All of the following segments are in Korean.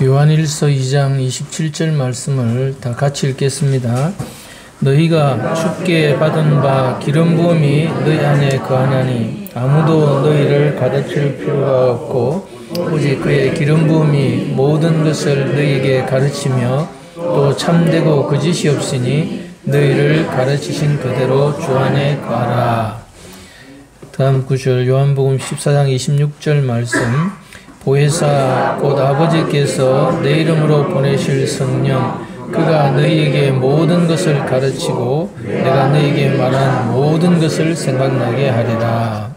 요한일서 2장 27절 말씀을 다 같이 읽겠습니다. 너희가 주께 받은 바 기름 부음이 너희 안에 거하나니 아무도 너희를 가르칠 필요가 없고 오직 그의 기름 부음이 모든 것을 너희에게 가르치며 또 참되고 거짓이 없으니 너희를 가르치신 그대로 주 안에 거하라. 다음 구절 요한복음 14장 26절 말씀. 보혜사 곧 아버지께서 내 이름으로 보내실 성령 그가 너희에게 모든 것을 가르치고 내가 너희에게 말한 모든 것을 생각나게 하리라.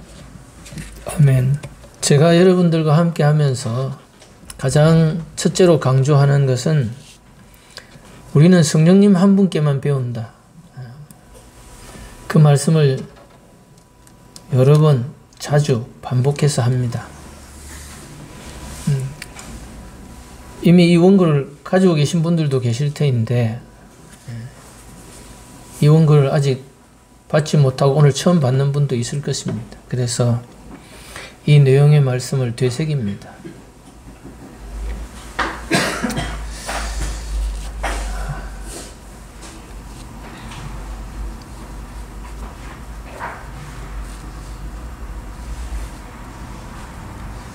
아멘. 제가 여러분들과 함께 하면서 가장 첫째로 강조하는 것은 우리는 성령님 한 분께만 배운다. 그 말씀을 여러 번 자주 반복해서 합니다. 이미 이 원고를 가지고 계신 분들도 계실 터인데 이 원고를 아직 받지 못하고 오늘 처음 받는 분도 있을 것입니다. 그래서 이 내용의 말씀을 되새깁니다.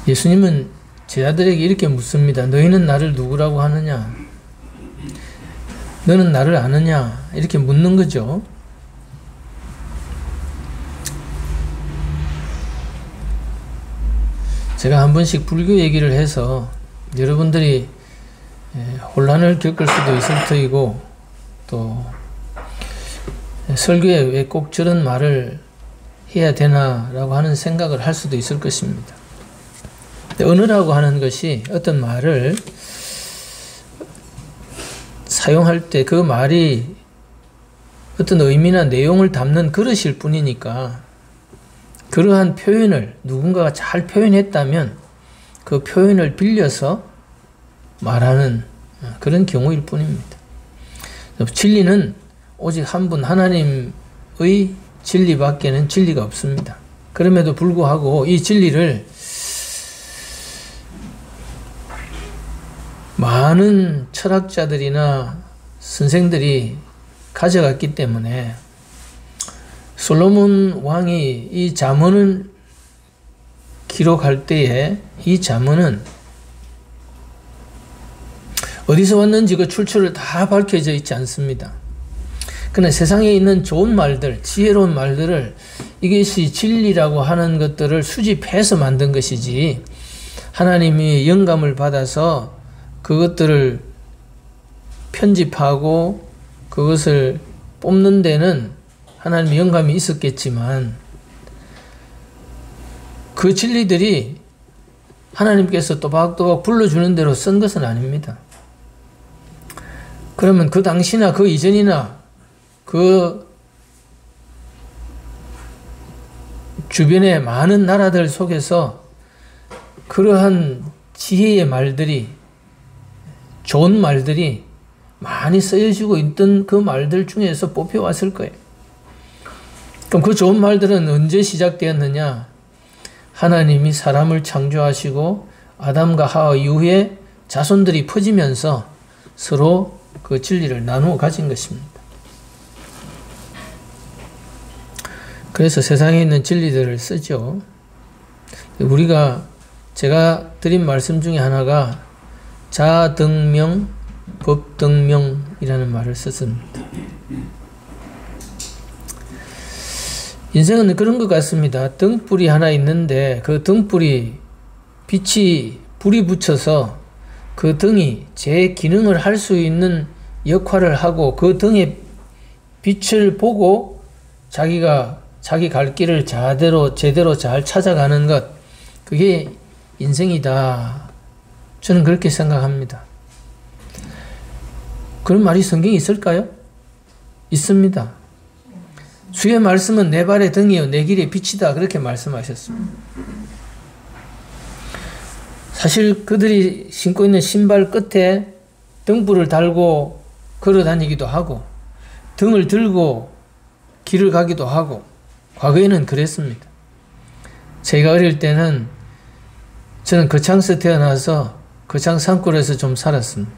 예수님은 제자들에게 이렇게 묻습니다. 너희는 나를 누구라고 하느냐? 너는 나를 아느냐? 이렇게 묻는 거죠. 제가 한 번씩 불교 얘기를 해서 여러분들이 혼란을 겪을 수도 있을 터이고 또 설교에 왜 꼭 저런 말을 해야 되나라고 하는 생각을 할 수도 있을 것입니다. 언어라고 하는 것이 어떤 말을 사용할 때 그 말이 어떤 의미나 내용을 담는 그릇일 뿐이니까 그러한 표현을 누군가가 잘 표현했다면 그 표현을 빌려서 말하는 그런 경우일 뿐입니다. 진리는 오직 한 분 하나님의 진리밖에는 진리가 없습니다. 그럼에도 불구하고 이 진리를 많은 철학자들이나 선생들이 가져갔기 때문에 솔로몬 왕이 이 잠언을 기록할 때에 이 잠언은 어디서 왔는지 그 출처를 다 밝혀져 있지 않습니다. 그러나 세상에 있는 좋은 말들, 지혜로운 말들을 이것이 진리라고 하는 것들을 수집해서 만든 것이지 하나님이 영감을 받아서 그것들을 편집하고 그것을 뽑는 데는 하나님의 영감이 있었겠지만 그 진리들이 하나님께서 또박또박 불러주는 대로 쓴 것은 아닙니다. 그러면 그 당시나 그 이전이나 그 주변의 많은 나라들 속에서 그러한 지혜의 말들이 좋은 말들이 많이 쓰여지고 있던 그 말들 중에서 뽑혀왔을 거예요. 그럼 그 좋은 말들은 언제 시작되었느냐? 하나님이 사람을 창조하시고 아담과 하와 이후에 자손들이 퍼지면서 서로 그 진리를 나누어 가진 것입니다. 그래서 세상에 있는 진리들을 쓰죠. 제가 드린 말씀 중에 하나가 자등명, 법등명이라는 말을 썼습니다. 인생은 그런 것 같습니다. 등불이 하나 있는데 그 등불이 불이 붙여서 그 등이 제 기능을 할 수 있는 역할을 하고 그 등의 빛을 보고 자기가 자기 갈 길을 제대로 잘 찾아가는 것, 그게 인생이다. 저는 그렇게 생각합니다. 그런 말이 성경에 있을까요? 있습니다. 주의 말씀은 내 발의 등이요 내 길의 빛이다. 그렇게 말씀하셨습니다. 사실 그들이 신고 있는 신발 끝에 등불을 달고 걸어 다니기도 하고 등을 들고 길을 가기도 하고 과거에는 그랬습니다. 제가 어릴 때는 저는 거창서 태어나서 거창 산골에서 좀 살았습니다.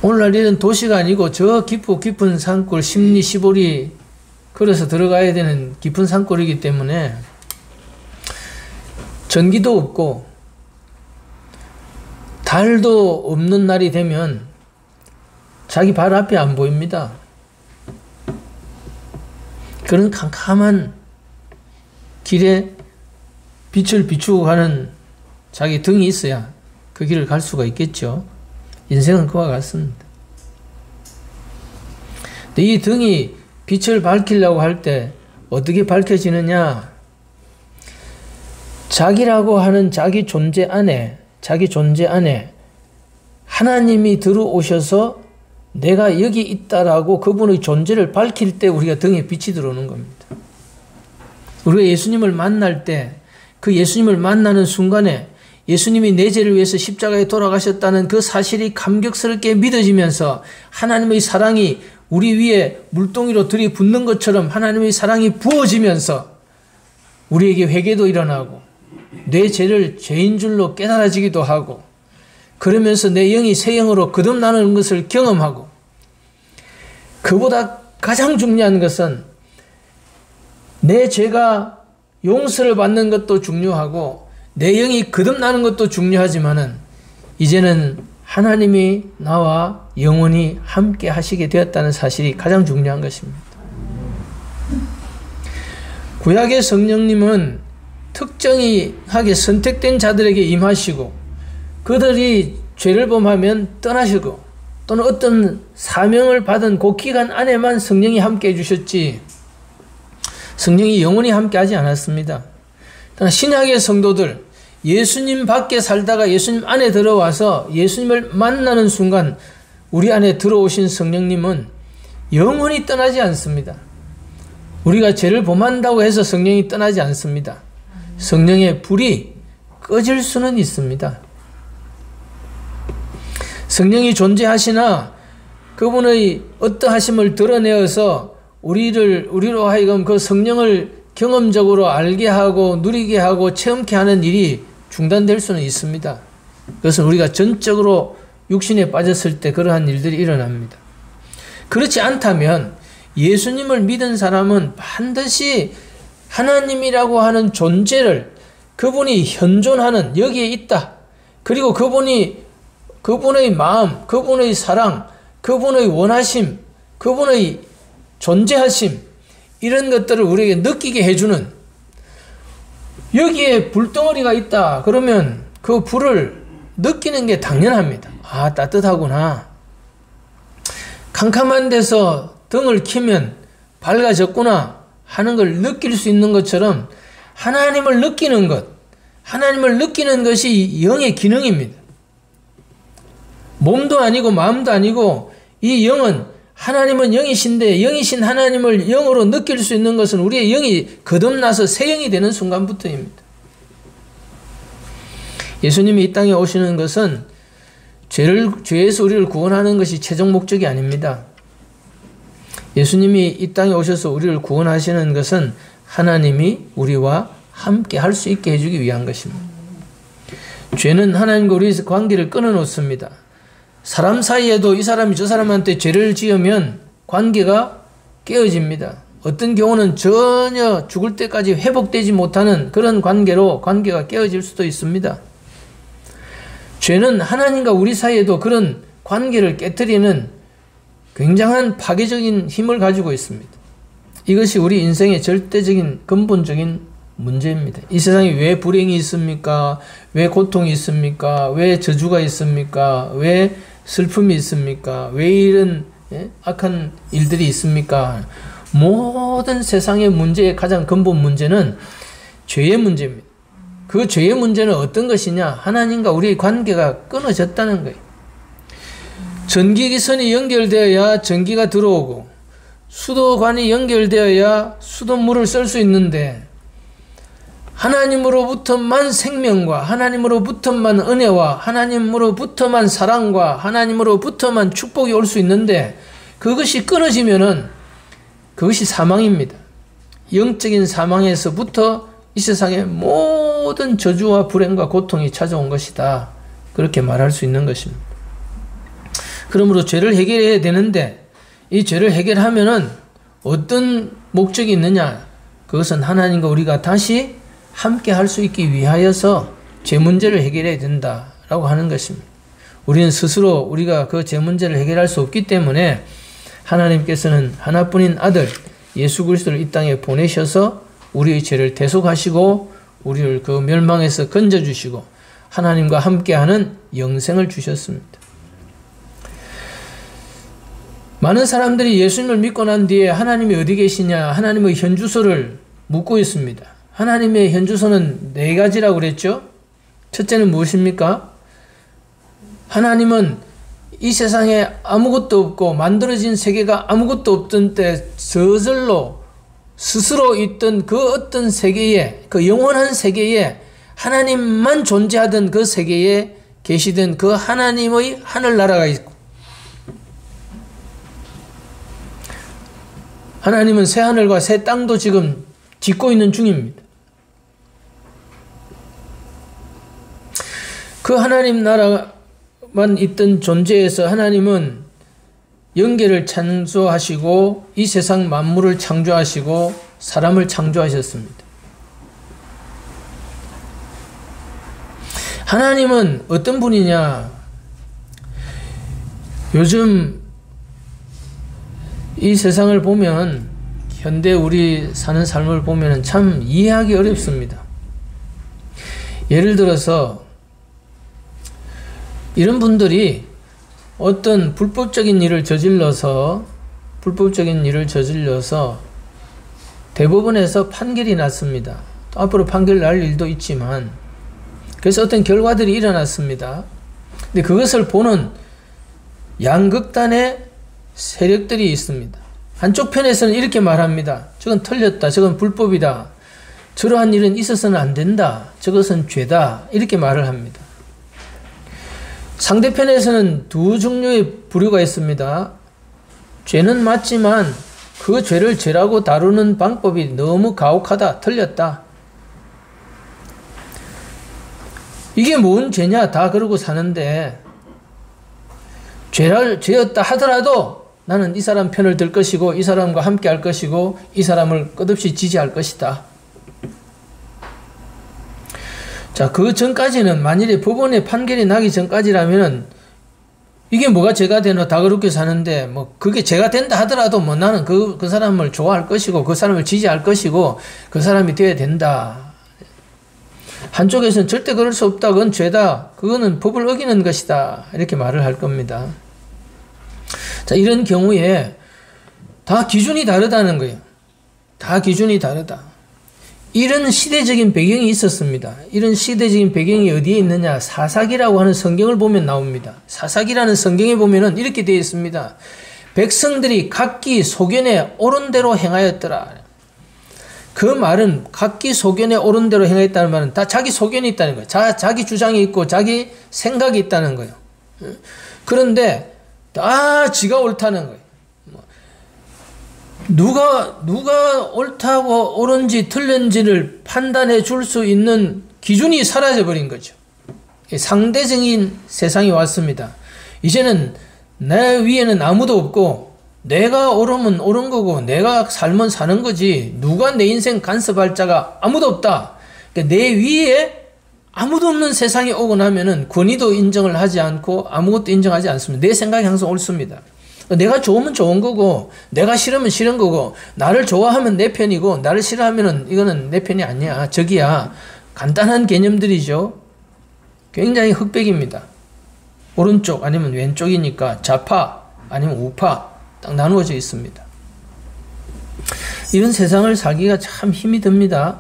오늘날 이런 도시가 아니고 저 깊고 깊은 산골 10리 15리 걸어서 들어가야 되는 깊은 산골이기 때문에 전기도 없고 달도 없는 날이 되면 자기 발 앞이 안 보입니다. 그런 캄캄한 길에 빛을 비추고 가는 자기 등이 있어야 그 길을 갈 수가 있겠죠. 인생은 그와 같습니다. 근데 이 등이 빛을 밝히려고 할 때 어떻게 밝혀지느냐? 자기라고 하는 자기 존재 안에 하나님이 들어오셔서 내가 여기 있다라고 그분의 존재를 밝힐 때 우리가 등에 빛이 들어오는 겁니다. 우리가 예수님을 만날 때 그 예수님을 만나는 순간에 예수님이 내 죄를 위해서 십자가에 돌아가셨다는 그 사실이 감격스럽게 믿어지면서 하나님의 사랑이 우리 위에 물동이로 들이붓는 것처럼 하나님의 사랑이 부어지면서 우리에게 회개도 일어나고 내 죄를 죄인 줄로 깨달아지기도 하고 그러면서 내 영이 새 영으로 거듭나는 것을 경험하고 그보다 가장 중요한 것은 내 죄가 용서를 받는 것도 중요하고 내 영이 거듭나는 것도 중요하지만은 이제는 하나님이 나와 영원히 함께 하시게 되었다는 사실이 가장 중요한 것입니다. 구약의 성령님은 특정하게 선택된 자들에게 임하시고 그들이 죄를 범하면 떠나시고 또는 어떤 사명을 받은 그 기간 안에만 성령이 함께 해주셨지 성령이 영원히 함께 하지 않았습니다. 신약의 성도들 예수님 밖에 살다가 예수님 안에 들어와서 예수님을 만나는 순간 우리 안에 들어오신 성령님은 영원히 떠나지 않습니다. 우리가 죄를 범한다고 해서 성령이 떠나지 않습니다. 성령의 불이 꺼질 수는 있습니다. 성령이 존재하시나 그분의 어떠하심을 드러내어서 우리로 하여금 그 성령을 경험적으로 알게 하고 누리게 하고 체험케 하는 일이 중단될 수는 있습니다. 그것은 우리가 전적으로 육신에 빠졌을 때 그러한 일들이 일어납니다. 그렇지 않다면 예수님을 믿은 사람은 반드시 하나님이라고 하는 존재를 그분이 현존하는 여기에 있다. 그리고 그분의 마음, 그분의 사랑, 그분의 원하심, 그분의 존재하심 이런 것들을 우리에게 느끼게 해주는 여기에 불덩어리가 있다. 그러면 그 불을 느끼는 게 당연합니다. 아, 따뜻하구나. 캄캄한 데서 등을 켜면 밝아졌구나 하는 걸 느낄 수 있는 것처럼 하나님을 느끼는 것이 영의 기능입니다. 몸도 아니고 마음도 아니고 이 영은 하나님은 영이신데 영이신 하나님을 영으로 느낄 수 있는 것은 우리의 영이 거듭나서 새 영이 되는 순간부터입니다. 예수님이 이 땅에 오시는 것은 죄에서 우리를 구원하는 것이 최종 목적이 아닙니다. 예수님이 이 땅에 오셔서 우리를 구원하시는 것은 하나님이 우리와 함께 할 수 있게 해주기 위한 것입니다. 죄는 하나님과 우리의 관계를 끊어놓습니다. 사람 사이에도 이 사람이 저 사람한테 죄를 지으면 관계가 깨어집니다. 어떤 경우는 전혀 죽을 때까지 회복되지 못하는 그런 관계가 깨어질 수도 있습니다. 죄는 하나님과 우리 사이에도 그런 관계를 깨트리는 굉장한 파괴적인 힘을 가지고 있습니다. 이것이 우리 인생의 절대적인 근본적인 문제입니다. 이 세상에 왜 불행이 있습니까? 왜 고통이 있습니까? 왜 저주가 있습니까? 왜 슬픔이 있습니까? 왜 이런 악한 일들이 있습니까? 모든 세상의 문제의 가장 근본 문제는 죄의 문제입니다. 그 죄의 문제는 어떤 것이냐? 하나님과 우리의 관계가 끊어졌다는 거예요. 전기기선이 연결되어야 전기가 들어오고 수도관이 연결되어야 수돗물을 쓸 수 있는데 하나님으로부터만 생명과 하나님으로부터만 은혜와 하나님으로부터만 사랑과 하나님으로부터만 축복이 올 수 있는데 그것이 끊어지면은 그것이 사망입니다. 영적인 사망에서부터 이 세상에 모든 저주와 불행과 고통이 찾아온 것이다. 그렇게 말할 수 있는 것입니다. 그러므로 죄를 해결해야 되는데 이 죄를 해결하면은 어떤 목적이 있느냐? 그것은 하나님과 우리가 다시 함께 할 수 있기 위하여서 죄 문제를 해결해야 된다라고 하는 것입니다. 우리는 스스로 우리가 그 죄 문제를 해결할 수 없기 때문에 하나님께서는 하나뿐인 아들 예수 그리스도를 이 땅에 보내셔서 우리의 죄를 대속하시고 우리를 그 멸망에서 건져주시고 하나님과 함께하는 영생을 주셨습니다. 많은 사람들이 예수님을 믿고 난 뒤에 하나님이 어디 계시냐, 하나님의 현주소를 묻고 있습니다. 하나님의 현주소는 4가지라고 그랬죠. 첫째는 무엇입니까? 하나님은 이 세상에 아무것도 없고 만들어진 세계가 아무것도 없던 때 저절로 스스로 있던 그 어떤 세계에, 그 영원한 세계에 하나님만 존재하던 그 세계에 계시던 그 하나님의 하늘나라가 있고, 하나님은 새 하늘과 새 땅도 지금 짓고 있는 중입니다. 그 하나님 나라만 있던 존재에서 하나님은 영계를 창조하시고 이 세상 만물을 창조하시고 사람을 창조하셨습니다. 하나님은 어떤 분이냐? 요즘 이 세상을 보면, 현대 우리 사는 삶을 보면 참 이해하기 어렵습니다. 예를 들어서 이런 분들이 어떤 불법적인 일을 저질러서 대법원에서 판결이 났습니다. 또 앞으로 판결 날 일도 있지만, 그래서 어떤 결과들이 일어났습니다. 근데 그것을 보는 양극단의 세력들이 있습니다. 한쪽 편에서는 이렇게 말합니다. 저건 틀렸다. 저건 불법이다. 저러한 일은 있어서는 안 된다. 저것은 죄다. 이렇게 말을 합니다. 상대편에서는 두 종류의 부류가 있습니다. 죄는 맞지만 그 죄를 죄라고 다루는 방법이 너무 가혹하다. 틀렸다. 이게 뭔 죄냐? 다 그러고 사는데 죄였다 하더라도 나는 이 사람 편을 들 것이고 이 사람과 함께 할 것이고 이 사람을 끝없이 지지할 것이다. 자, 그 전까지는, 만일에 법원의 판결이 나기 전까지라면은 이게 뭐가 죄가 되노? 다 그렇게 사는데 뭐 그게 죄가 된다 하더라도 뭐 나는 그 사람을 좋아할 것이고 그 사람을 지지할 것이고 그 사람이 되어야 된다. 한쪽에서는 절대 그럴 수 없다. 그건 죄다. 그거는 법을 어기는 것이다. 이렇게 말을 할 겁니다. 자, 이런 경우에 다 기준이 다르다는 거예요. 다 기준이 다르다. 이런 시대적인 배경이 있었습니다. 이런 시대적인 배경이 어디에 있느냐? 사사기라고 하는 성경을 보면 나옵니다. 사사기라는 성경에 보면은 이렇게 되어 있습니다. 백성들이 각기 소견에 옳은 대로 행하였더라. 그 말은 각기 소견에 옳은 대로 행하였다는 말은 다 자기 소견이 있다는 거예요. 자기 주장이 있고 자기 생각이 있다는 거예요. 그런데 다 지가 옳다는 거예요. 누가 옳다고 옳은지 틀린지를 판단해 줄 수 있는 기준이 사라져 버린 거죠. 상대적인 세상이 왔습니다. 이제는 내 위에는 아무도 없고 내가 옳으면 옳은 거고 내가 살면 사는 거지 누가 내 인생 간섭할 자가 아무도 없다. 그러니까 내 위에 아무도 없는 세상이 오고 나면은 권위도 인정을 하지 않고 아무것도 인정하지 않습니다. 내 생각이 항상 옳습니다. 내가 좋으면 좋은 거고 내가 싫으면 싫은 거고 나를 좋아하면 내 편이고 나를 싫어하면 이거는 내 편이 아니야. 저기야. 간단한 개념들이죠. 굉장히 흑백입니다. 오른쪽 아니면 왼쪽이니까 좌파 아니면 우파 딱 나누어져 있습니다. 이런 세상을 살기가 참 힘이 듭니다.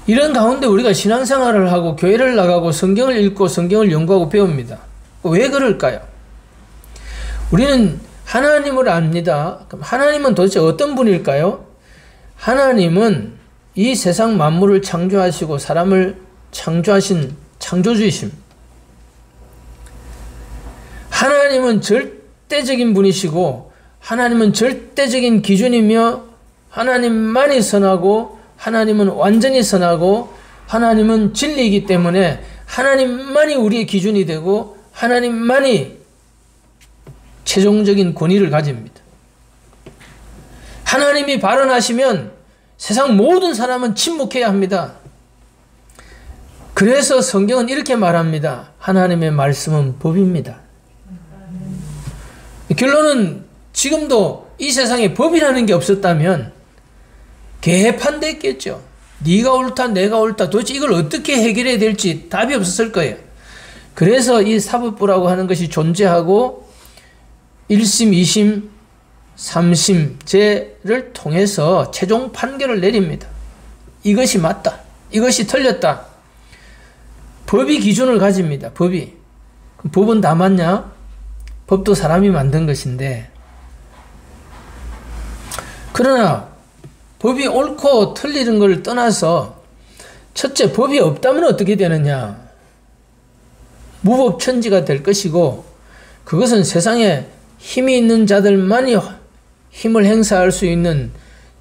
이런 가운데 우리가 신앙생활을 하고 교회를 나가고 성경을 읽고 성경을 연구하고 배웁니다. 왜 그럴까요? 우리는 하나님을 압니다. 그럼 하나님은 도대체 어떤 분일까요? 하나님은 이 세상 만물을 창조하시고 사람을 창조하신 창조주이십니다. 하나님은 절대적인 분이시고 하나님은 절대적인 기준이며 하나님만이 선하고 하나님은 완전히 선하고 하나님은 진리이기 때문에 하나님만이 우리의 기준이 되고 하나님만이 최종적인 권위를 가집니다. 하나님이 발언하시면 세상 모든 사람은 침묵해야 합니다. 그래서 성경은 이렇게 말합니다. 하나님의 말씀은 법입니다. 결론은 지금도 이 세상에 법이라는 게 없었다면 개판됐겠죠. 네가 옳다 내가 옳다 도대체 이걸 어떻게 해결해야 될지 답이 없었을 거예요. 그래서 이 사법부라고 하는 것이 존재하고 1심, 2심, 3심제를 통해서 최종 판결을 내립니다. 이것이 맞다. 이것이 틀렸다. 법이 기준을 가집니다. 법이. 법은 다 맞냐? 법도 사람이 만든 것인데 그러나 법이 옳고 틀리는 걸 떠나서 첫째 법이 없다면 어떻게 되느냐? 무법천지가 될 것이고 그것은 세상에 힘이 있는 자들만이 힘을 행사할 수 있는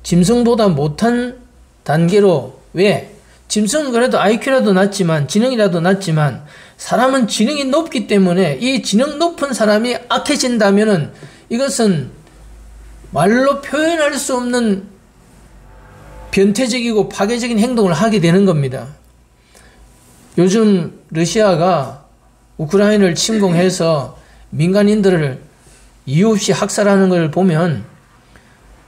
짐승보다 못한 단계로 왜? 짐승은 그래도 IQ라도 낮지만 지능이라도 낮지만 사람은 지능이 높기 때문에 이 지능 높은 사람이 악해진다면은 이것은 말로 표현할 수 없는 변태적이고 파괴적인 행동을 하게 되는 겁니다. 요즘 러시아가 우크라이나를 침공해서 민간인들을 이유 없이 학살하는 걸 보면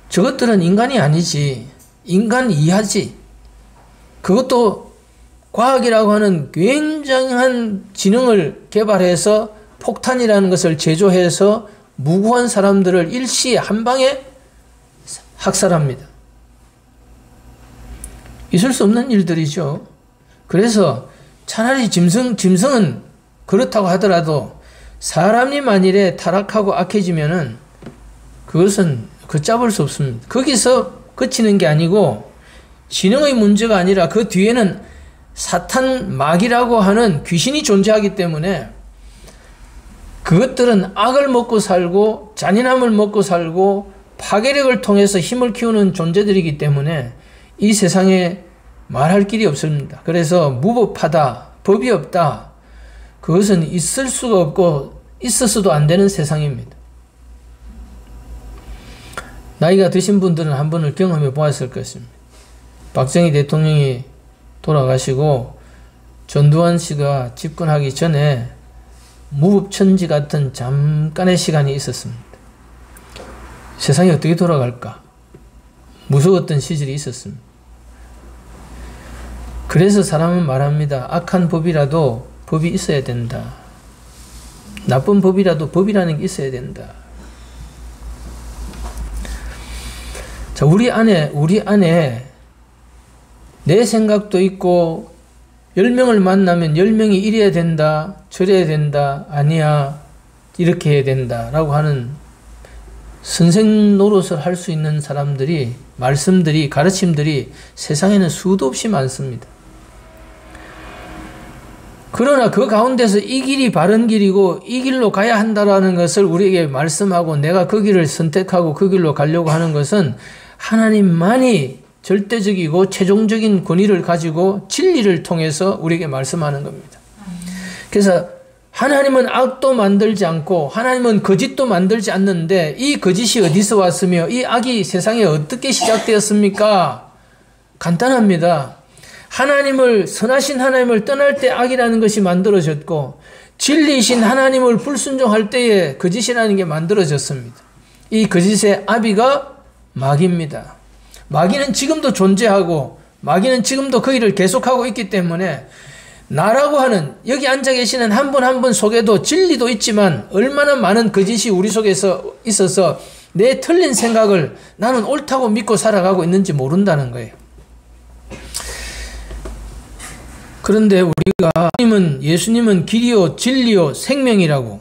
저것들은 인간이 아니지. 인간 이하지. 그것도 과학이라고 하는 굉장한 지능을 개발해서 폭탄이라는 것을 제조해서 무고한 사람들을 일시에 한 방에 학살합니다. 있을 수 없는 일들이죠. 그래서 차라리 짐승은 그렇다고 하더라도 사람이 만일에 타락하고 악해지면은 그것은 걷잡을 수 없습니다. 거기서 그치는 게 아니고 지능의 문제가 아니라 그 뒤에는 사탄 마귀라고 하는 귀신이 존재하기 때문에 그것들은 악을 먹고 살고 잔인함을 먹고 살고 파괴력을 통해서 힘을 키우는 존재들이기 때문에 이 세상에 말할 길이 없습니다. 그래서 무법하다, 법이 없다, 그것은 있을 수가 없고 있어서도 안 되는 세상입니다. 나이가 드신 분들은 한 번을 경험해 보았을 것입니다. 박정희 대통령이 돌아가시고 전두환 씨가 집권하기 전에 무법천지 같은 잠깐의 시간이 있었습니다. 세상이 어떻게 돌아갈까? 무서웠던 시절이 있었습니다. 그래서 사람은 말합니다. 악한 법이라도 법이 있어야 된다. 나쁜 법이라도 법이라는 게 있어야 된다. 자, 우리 안에 내 생각도 있고 10명을 만나면 10명이 이래야 된다, 저래야 된다, 아니야, 이렇게 해야 된다 라고 하는 선생 노릇을 할 수 있는 사람들이, 말씀들이, 가르침들이 세상에는 수도 없이 많습니다. 그러나 그 가운데서 이 길이 바른 길이고 이 길로 가야 한다라는 것을 우리에게 말씀하고 내가 그 길을 선택하고 그 길로 가려고 하는 것은 하나님만이 절대적이고 최종적인 권위를 가지고 진리를 통해서 우리에게 말씀하는 겁니다. 그래서 하나님은 악도 만들지 않고 하나님은 거짓도 만들지 않는데 이 거짓이 어디서 왔으며 이 악이 세상에 어떻게 시작되었습니까? 간단합니다. 선하신 하나님을 떠날 때 악이라는 것이 만들어졌고 진리이신 하나님을 불순종할 때에 거짓이라는 게 만들어졌습니다. 이 거짓의 아비가 마귀입니다. 마귀는 지금도 존재하고 마귀는 지금도 그 일을 계속하고 있기 때문에 나라고 하는 여기 앉아 계시는 한 분 한 분 속에도 진리도 있지만 얼마나 많은 거짓이 우리 속에서 있어서 내 틀린 생각을 나는 옳다고 믿고 살아가고 있는지 모른다는 거예요. 그런데 우리가 예수님은 길이요 진리요 생명이라고,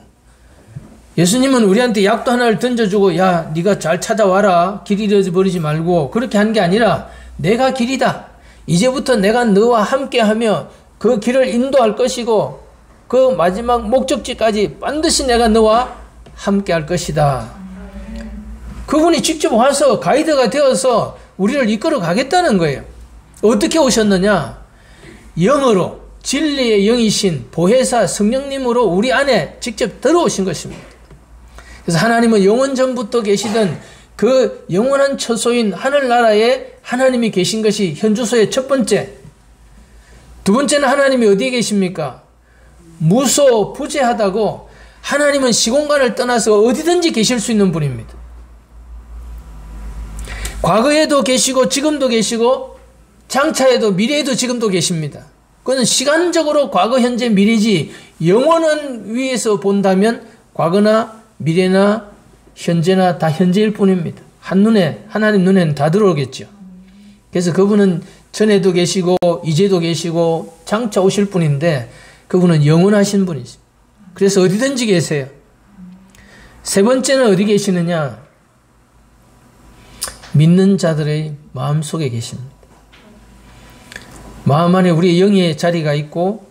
예수님은 우리한테 약도 하나를 던져주고 야 네가 잘 찾아와라, 길 잃어버리지 말고, 그렇게 한 게 아니라 내가 길이다, 이제부터 내가 너와 함께하며 그 길을 인도할 것이고 그 마지막 목적지까지 반드시 내가 너와 함께할 것이다. 그분이 직접 와서 가이드가 되어서 우리를 이끌어 가겠다는 거예요. 어떻게 오셨느냐? 영으로, 진리의 영이신 보혜사 성령님으로 우리 안에 직접 들어오신 것입니다. 그래서 하나님은 영원 전부터 계시던 그 영원한 처소인 하늘나라에 하나님이 계신 것이 현주소의 첫 번째. 두 번째는 하나님이 어디에 계십니까? 무소부재하다고 하나님은 시공간을 떠나서 어디든지 계실 수 있는 분입니다. 과거에도 계시고 지금도 계시고 장차에도 미래에도 지금도 계십니다. 그건 시간적으로 과거, 현재, 미래지 영원한 위에서 본다면 과거나 미래나 현재나 다 현재일 뿐입니다. 한눈에 하나님 눈에는 다 들어오겠죠. 그래서 그분은 전에도 계시고 이제도 계시고 장차 오실 분인데 그분은 영원하신 분이죠. 그래서 어디든지 계세요. 세 번째는 어디 계시느냐? 믿는 자들의 마음속에 계십니다. 마음 안에 우리의 영의 자리가 있고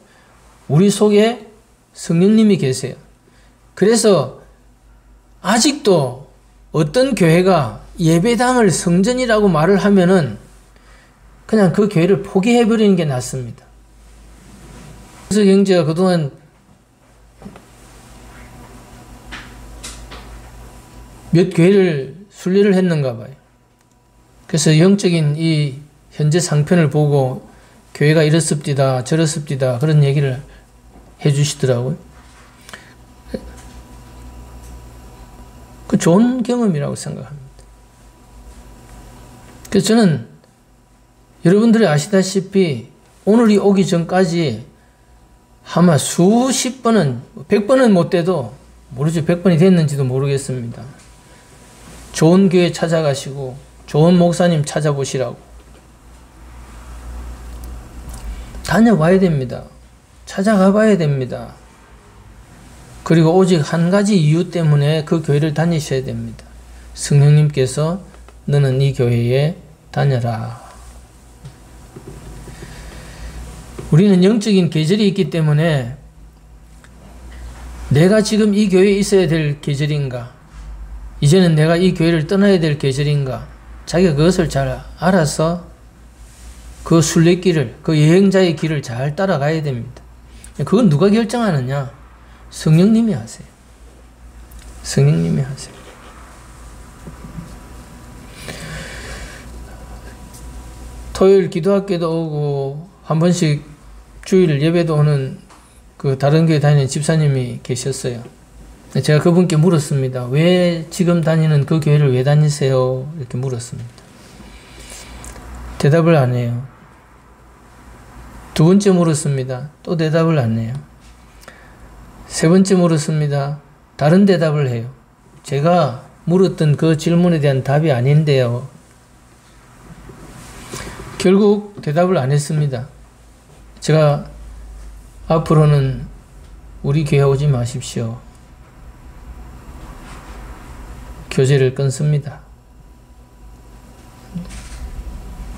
우리 속에 성령님이 계세요. 그래서 아직도 어떤 교회가 예배당을 성전이라고 말을 하면은 그냥 그 교회를 포기해버리는 게 낫습니다. 그래서 형제가 그동안 몇 교회를 순례를 했는가 봐요. 그래서 영적인 이 현재 상편을 보고 교회가 이렇습디다 저렇습디다 그런 얘기를 해주시더라고요. 그 좋은 경험이라고 생각합니다. 그래서 저는 여러분들이 아시다시피 오늘이 오기 전까지 아마 수십 번은 100번은 못 돼도 모르죠. 100번이 됐는지도 모르겠습니다. 좋은 교회 찾아가시고 좋은 목사님 찾아보시라고 다녀봐야 됩니다. 찾아가 봐야 됩니다. 그리고 오직 한 가지 이유 때문에 그 교회를 다니셔야 됩니다. 성령님께서 너는 이 교회에 다녀라. 우리는 영적인 계절이 있기 때문에 내가 지금 이 교회에 있어야 될 계절인가? 이제는 내가 이 교회를 떠나야 될 계절인가? 자기가 그것을 잘 알아서 그 순례길을, 그 여행자의 길을 잘 따라가야 됩니다. 그건 누가 결정하느냐? 성령님이 하세요. 성령님이 하세요. 토요일 기도학교도 오고 한 번씩 주일 예배도 오는 그 다른 교회 다니는 집사님이 계셨어요. 제가 그분께 물었습니다. 왜 지금 다니는 그 교회를 왜 다니세요? 이렇게 물었습니다. 대답을 안 해요. 두 번째 물었습니다. 또 대답을 안 해요. 세 번째 물었습니다. 다른 대답을 해요. 제가 물었던 그 질문에 대한 답이 아닌데요. 결국 대답을 안 했습니다. 제가 앞으로는 우리 교회 오지 마십시오. 교제를 끊습니다.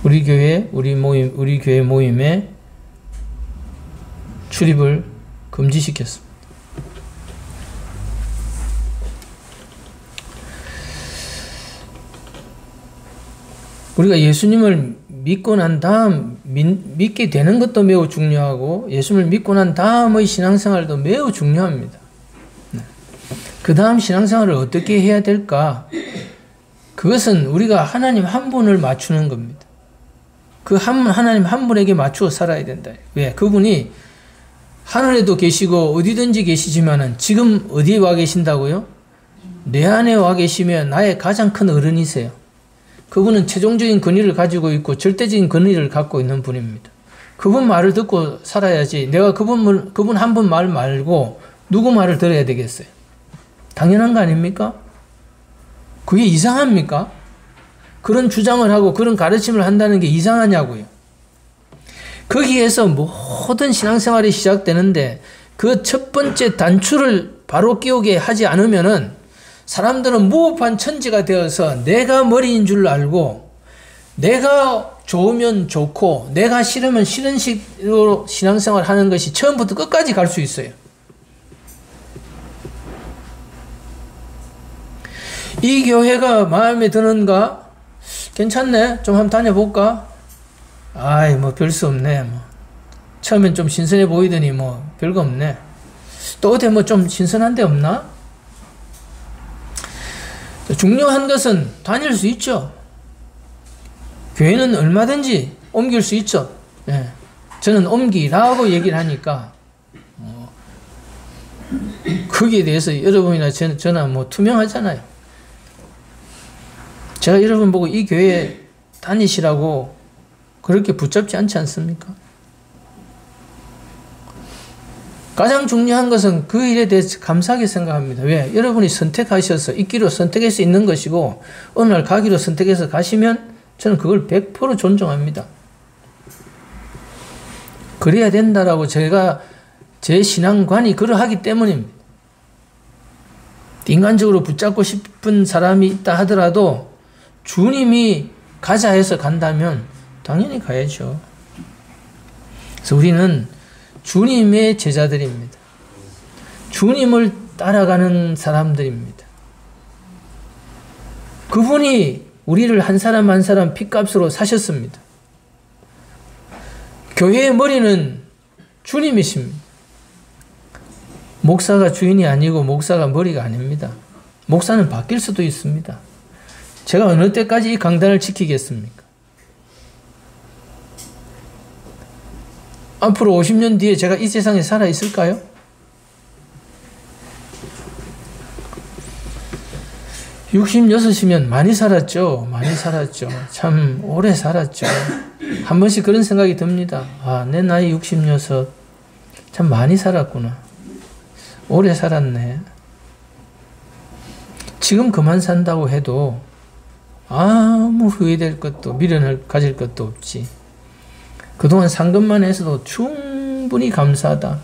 우리 교회 모임에 출입을 금지시켰습니다. 우리가 예수님을 믿고 난 다음 믿게 되는 것도 매우 중요하고 예수님을 믿고 난 다음의 신앙생활도 매우 중요합니다. 그 다음 신앙생활을 어떻게 해야 될까? 그것은 우리가 하나님 한 분을 맞추는 겁니다. 그 하나님 한 분에게 맞추어 살아야 된다. 왜? 그분이 하늘에도 계시고 어디든지 계시지만은 지금 어디에 와 계신다고요? 내 안에 와 계시면 나의 가장 큰 어른이세요. 그분은 최종적인 권위를 가지고 있고 절대적인 권위를 갖고 있는 분입니다. 그분 말을 듣고 살아야지 내가 그분 한 분 말 말고 누구 말을 들어야 되겠어요? 당연한 거 아닙니까? 그게 이상합니까? 그런 주장을 하고 그런 가르침을 한다는 게 이상하냐고요. 거기에서 모든 신앙생활이 시작되는데 그 첫 번째 단추를 바로 끼우게 하지 않으면은 사람들은 무법한 천지가 되어서 내가 머리인 줄 알고 내가 좋으면 좋고 내가 싫으면 싫은 식으로 신앙생활 하는 것이 처음부터 끝까지 갈 수 있어요. 이 교회가 마음에 드는가? 괜찮네. 좀 한번 다녀볼까? 아이 뭐 별 수 없네. 뭐 처음엔 좀 신선해 보이더니 뭐 별거 없네. 또 어디 뭐 좀 신선한 데 없나? 중요한 것은 다닐 수 있죠. 교회는 얼마든지 옮길 수 있죠. 예. 저는 옮기라고 얘기를 하니까 거기에 대해서 여러분이나 저나 뭐 투명하잖아요. 제가 여러분 보고 이 교회에 다니시라고 그렇게 붙잡지 않지 않습니까? 가장 중요한 것은 그 일에 대해서 감사하게 생각합니다. 왜? 여러분이 선택하셔서 있기로 선택해서 있는 것이고 어느 날 가기로 선택해서 가시면 저는 그걸 100% 존중합니다. 그래야 된다라고 제가 제 신앙관이 그러하기 때문입니다. 인간적으로 붙잡고 싶은 사람이 있다 하더라도 주님이 가자 해서 간다면 당연히 가야죠. 그래서 우리는 주님의 제자들입니다. 주님을 따라가는 사람들입니다. 그분이 우리를 한 사람 한 사람 핏값으로 사셨습니다. 교회의 머리는 주님이십니다. 목사가 주인이 아니고 목사가 머리가 아닙니다. 목사는 바뀔 수도 있습니다. 제가 어느 때까지 이 강단을 지키겠습니까? 앞으로 50년 뒤에 제가 이 세상에 살아 있을까요? (66이면) 많이 살았죠. 많이 살았죠. 참 오래 살았죠. 한 번씩 그런 생각이 듭니다. 아, 내 나이 66, 참 많이 살았구나. 오래 살았네. 지금 그만 산다고 해도 아무 후회될 것도 미련을 가질 것도 없지. 그동안 산 것만 해서도 충분히 감사하다.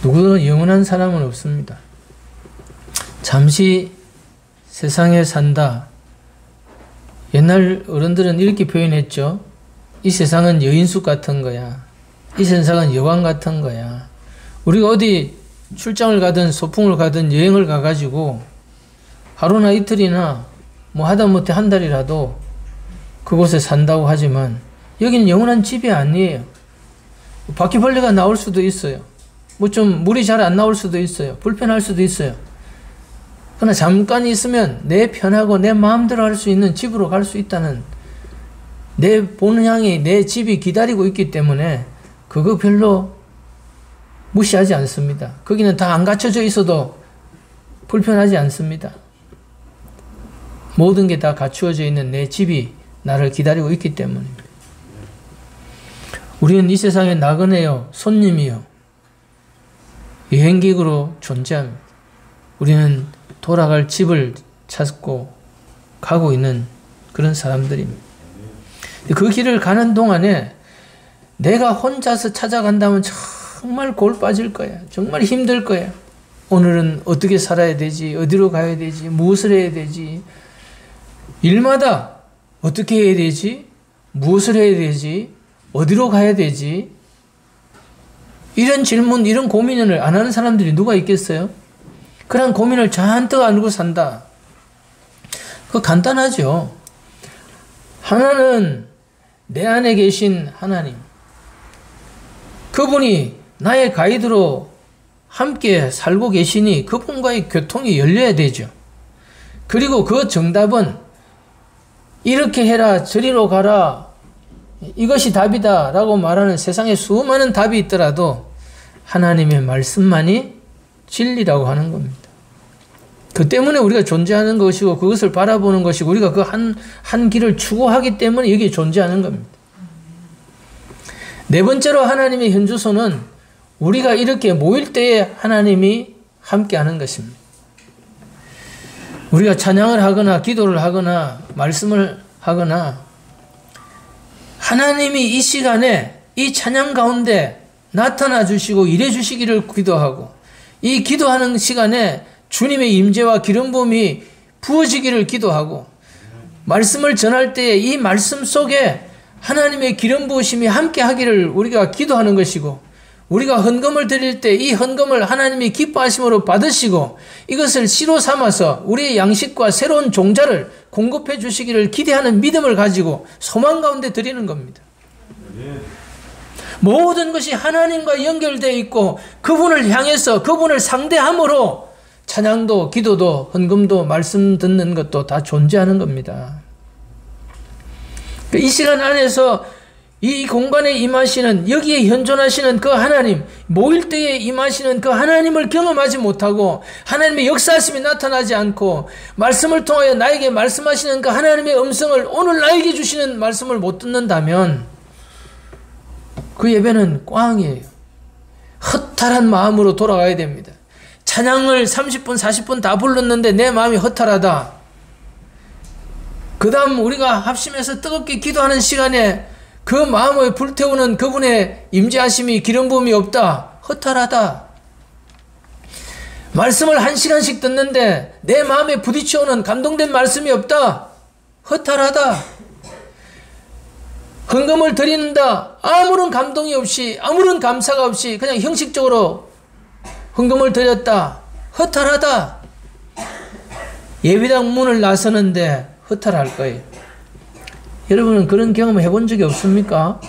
누구도 영원한 사람은 없습니다. 잠시 세상에 산다. 옛날 어른들은 이렇게 표현했죠. 이 세상은 여인숙 같은 거야. 이 세상은 여관 같은 거야. 우리가 어디 출장을 가든 소풍을 가든 여행을 가가지고 하루나 이틀이나 뭐 하다못해 한 달이라도 그곳에 산다고 하지만 여기는 영원한 집이 아니에요. 바퀴벌레가 나올 수도 있어요. 뭐 좀 물이 잘 안 나올 수도 있어요. 불편할 수도 있어요. 그러나 잠깐 있으면 내 편하고 내 마음대로 할 수 있는 집으로 갈 수 있다는 내 본향이 내 집이 기다리고 있기 때문에 그거 별로 무시하지 않습니다. 거기는 다 안 갖춰져 있어도 불편하지 않습니다. 모든 게 다 갖추어져 있는 내 집이 나를 기다리고 있기 때문입니다. 우리는 이 세상에 나그네요, 손님이요, 여행객으로 존재합니다. 우리는 돌아갈 집을 찾고 가고 있는 그런 사람들입니다. 그 길을 가는 동안에 내가 혼자서 찾아간다면 정말 골 빠질 거야. 정말 힘들 거야. 오늘은 어떻게 살아야 되지? 어디로 가야 되지? 무엇을 해야 되지? 일마다 어떻게 해야 되지? 무엇을 해야 되지? 어디로 가야 되지? 이런 질문, 이런 고민을 안 하는 사람들이 누가 있겠어요? 그런 고민을 잔뜩 안고 산다. 그거 간단하죠. 하나는 내 안에 계신 하나님. 그분이 나의 가이드로 함께 살고 계시니 그분과의 교통이 열려야 되죠. 그리고 그 정답은 이렇게 해라, 저리로 가라, 이것이 답이다 라고 말하는 세상에 수많은 답이 있더라도 하나님의 말씀만이 진리라고 하는 겁니다. 그 때문에 우리가 존재하는 것이고 그것을 바라보는 것이고 우리가 그 한 길을 추구하기 때문에 여기 존재하는 겁니다. 네 번째로 하나님의 현주소는 우리가 이렇게 모일 때에 하나님이 함께하는 것입니다. 우리가 찬양을 하거나 기도를 하거나 말씀을 하거나 하나님이 이 시간에 이 찬양 가운데 나타나 주시고 일해 주시기를 기도하고 이 기도하는 시간에 주님의 임재와 기름 부음이 부어지기를 기도하고 말씀을 전할 때에 이 말씀 속에 하나님의 기름 부으심이 함께 하기를 우리가 기도하는 것이고 우리가 헌금을 드릴 때 이 헌금을 하나님이 기뻐하심으로 받으시고 이것을 씨로 삼아서 우리의 양식과 새로운 종자를 공급해 주시기를 기대하는 믿음을 가지고 소망 가운데 드리는 겁니다. 모든 것이 하나님과 연결되어 있고 그분을 향해서 그분을 상대함으로 찬양도 기도도 헌금도 말씀 듣는 것도 다 존재하는 겁니다. 이 시간 안에서 이 공간에 임하시는, 여기에 현존하시는 그 하나님, 모일 때에 임하시는 그 하나님을 경험하지 못하고 하나님의 역사하심이 나타나지 않고 말씀을 통하여 나에게 말씀하시는 그 하나님의 음성을 오늘 나에게 주시는 말씀을 못 듣는다면 그 예배는 꽝이에요. 허탈한 마음으로 돌아가야 됩니다. 찬양을 30분, 40분 다 불렀는데 내 마음이 허탈하다. 그 다음 우리가 합심해서 뜨겁게 기도하는 시간에 그 마음을 불태우는 그분의 임재하심이 기름 부음이 없다. 허탈하다. 말씀을 1시간씩 듣는데 내 마음에 부딪혀오는 감동된 말씀이 없다. 허탈하다. 헌금을 드리는다. 아무런 감동이 없이 아무런 감사가 없이 그냥 형식적으로 헌금을 드렸다. 허탈하다. 예배당 문을 나서는데 허탈할 거예요. 여러분은 그런 경험 해본 적이 없습니까?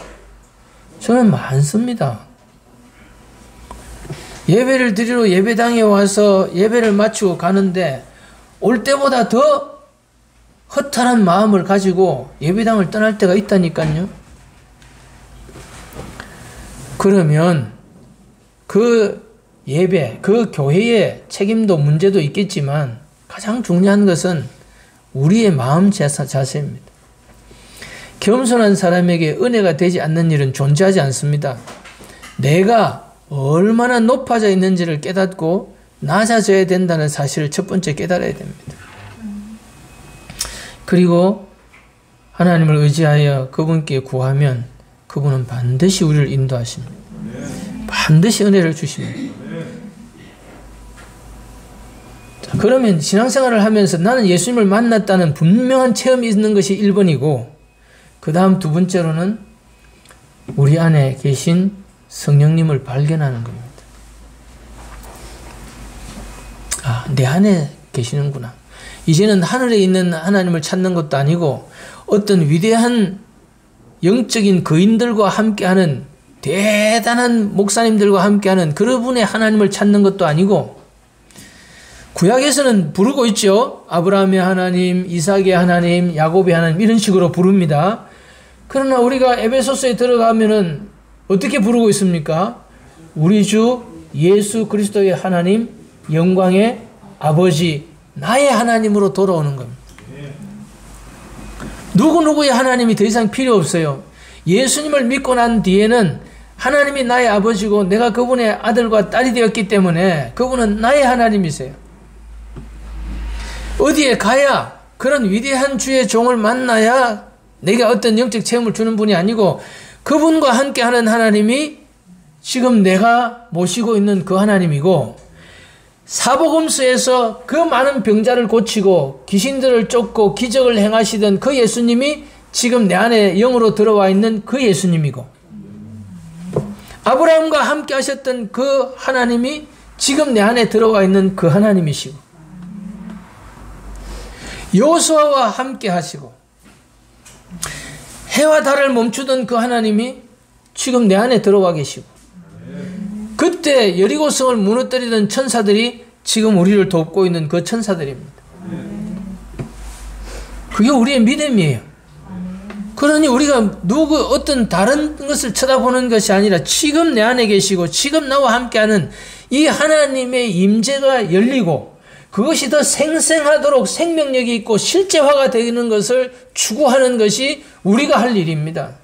저는 많습니다. 예배를 드리러 예배당에 와서 예배를 마치고 가는데 올 때보다 더 허탈한 마음을 가지고 예배당을 떠날 때가 있다니까요. 그러면 그 예배, 그 교회의 책임도 문제도 있겠지만 가장 중요한 것은 우리의 마음 자세입니다. 겸손한 사람에게 은혜가 되지 않는 일은 존재하지 않습니다. 내가 얼마나 높아져 있는지를 깨닫고 낮아져야 된다는 사실을 첫 번째 깨달아야 됩니다. 그리고 하나님을 의지하여 그분께 구하면 그분은 반드시 우리를 인도하십니다. 반드시 은혜를 주십니다. 그러면 신앙생활을 하면서 나는 예수님을 만났다는 분명한 체험이 있는 것이 1번이고 그 다음 두 번째로는 우리 안에 계신 성령님을 발견하는 겁니다. 아, 내 안에 계시는구나. 이제는 하늘에 있는 하나님을 찾는 것도 아니고 어떤 위대한 영적인 거인들과 함께하는 대단한 목사님들과 함께하는 그분의 하나님을 찾는 것도 아니고 구약에서는 부르고 있죠. 아브라함의 하나님, 이삭의 하나님, 야곱의 하나님 이런 식으로 부릅니다. 그러나 우리가 에베소서에 들어가면은 어떻게 부르고 있습니까? 우리 주 예수 그리스도의 하나님, 영광의 아버지, 나의 하나님으로 돌아오는 겁니다. 누구누구의 하나님이 더 이상 필요 없어요. 예수님을 믿고 난 뒤에는 하나님이 나의 아버지고 내가 그분의 아들과 딸이 되었기 때문에 그분은 나의 하나님이세요. 어디에 가야 그런 위대한 주의 종을 만나야 내게 어떤 영적 체험을 주는 분이 아니고 그분과 함께하는 하나님이 지금 내가 모시고 있는 그 하나님이고 사복음서에서 그 많은 병자를 고치고 귀신들을 쫓고 기적을 행하시던 그 예수님이 지금 내 안에 영으로 들어와 있는 그 예수님이고 아브라함과 함께 하셨던 그 하나님이 지금 내 안에 들어와 있는 그 하나님이시고 여호수아와 함께 하시고 해와 달을 멈추던 그 하나님이 지금 내 안에 들어와 계시고 그때 여리고성을 무너뜨리던 천사들이 지금 우리를 돕고 있는 그 천사들입니다. 그게 우리의 믿음이에요. 그러니 우리가 어떤 다른 것을 쳐다보는 것이 아니라 지금 내 안에 계시고 지금 나와 함께하는 이 하나님의 임재가 열리고 그것이 더 생생하도록 생명력이 있고 실제화가 되는 것을 추구하는 것이 우리가 할 일입니다.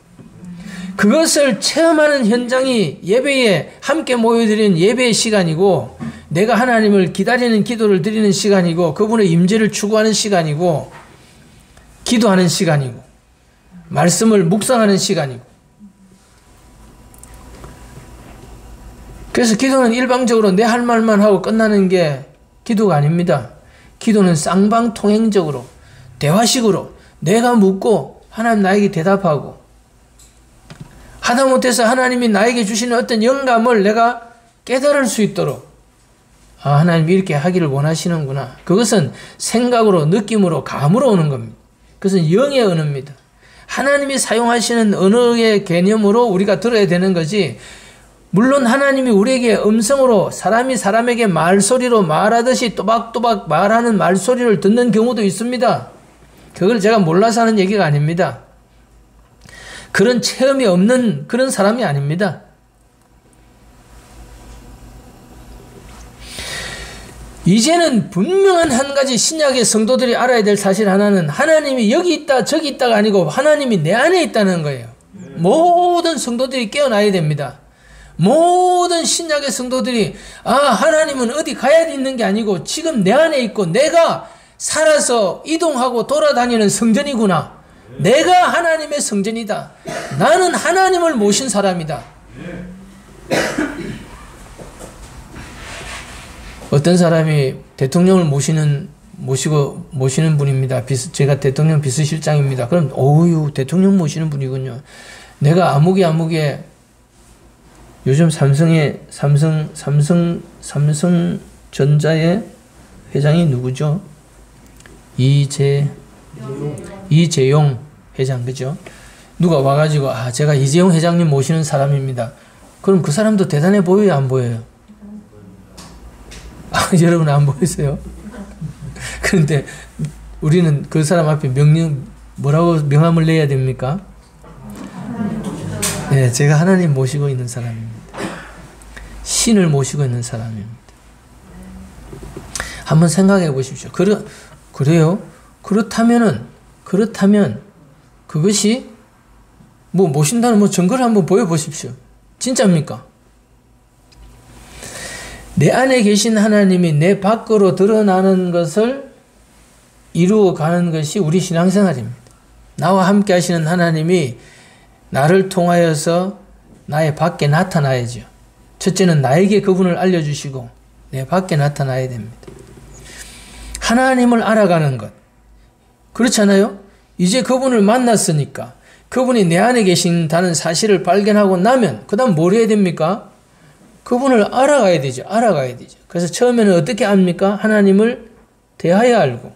그것을 체험하는 현장이 예배에 함께 모여드리는 예배의 시간이고 내가 하나님을 기다리는 기도를 드리는 시간이고 그분의 임재를 추구하는 시간이고 기도하는 시간이고 말씀을 묵상하는 시간이고 그래서 기도는 일방적으로 내 할 말만 하고 끝나는 게 기도가 아닙니다. 기도는 쌍방통행적으로 대화식으로 내가 묻고 하나님 나에게 대답하고 하다못해서 하나님이 나에게 주시는 어떤 영감을 내가 깨달을 수 있도록, 아, 하나님이 이렇게 하기를 원하시는구나. 그것은 생각으로, 느낌으로, 감으로 오는 겁니다. 그것은 영의 언어입니다. 하나님이 사용하시는 언어의 개념으로 우리가 들어야 되는 거지, 물론 하나님이 우리에게 음성으로 사람이 사람에게 말소리로 말하듯이 또박또박 말하는 말소리를 듣는 경우도 있습니다. 그걸 제가 몰라서 하는 얘기가 아닙니다. 그런 체험이 없는 그런 사람이 아닙니다. 이제는 분명한 한 가지 신약의 성도들이 알아야 될 사실 하나는, 하나님이 여기 있다 저기 있다가 아니고 하나님이 내 안에 있다는 거예요. 모든 성도들이 깨어나야 됩니다. 모든 신약의 성도들이, 아, 하나님은 어디 가야 있는 게 아니고 지금 내 안에 있고 내가 살아서 이동하고 돌아다니는 성전이구나. 내가 하나님의 성전이다. 나는 하나님을 모신 사람이다. 어떤 사람이 대통령을 모시는 분입니다. 제가 대통령 비서실장입니다. 그럼 어유 대통령 모시는 분이군요. 내가 아무개 요즘 삼성전자의 회장이 누구죠? 이재용 회장, 그죠? 누가 와가지고, 아, 제가 이재용 회장님 모시는 사람입니다. 그럼 그 사람도 대단해 보여요, 안 보여요? 아, 여러분 안 보이세요? 그런데 우리는 그 사람 앞에 뭐라고 명함을 내야 됩니까? 네, 제가 하나님 모시고 있는 사람입니다. 신을 모시고 있는 사람입니다. 한번 생각해 보십시오. 그래요? 그렇다면 그것이 모신다는 증거를 한번 보여보십시오. 진짜입니까? 내 안에 계신 하나님이 내 밖으로 드러나는 것을 이루어가는 것이 우리 신앙생활입니다. 나와 함께 하시는 하나님이 나를 통하여서 나의 밖에 나타나야죠. 첫째는 나에게 그분을 알려주시고 내 밖에 나타나야 됩니다. 하나님을 알아가는 것. 그렇잖아요? 이제 그분을 만났으니까, 그분이 내 안에 계신다는 사실을 발견하고 나면 그 다음 뭘 해야 됩니까? 그분을 알아가야 되죠. 그래서 처음에는 어떻게 압니까? 하나님을 대하여 알고,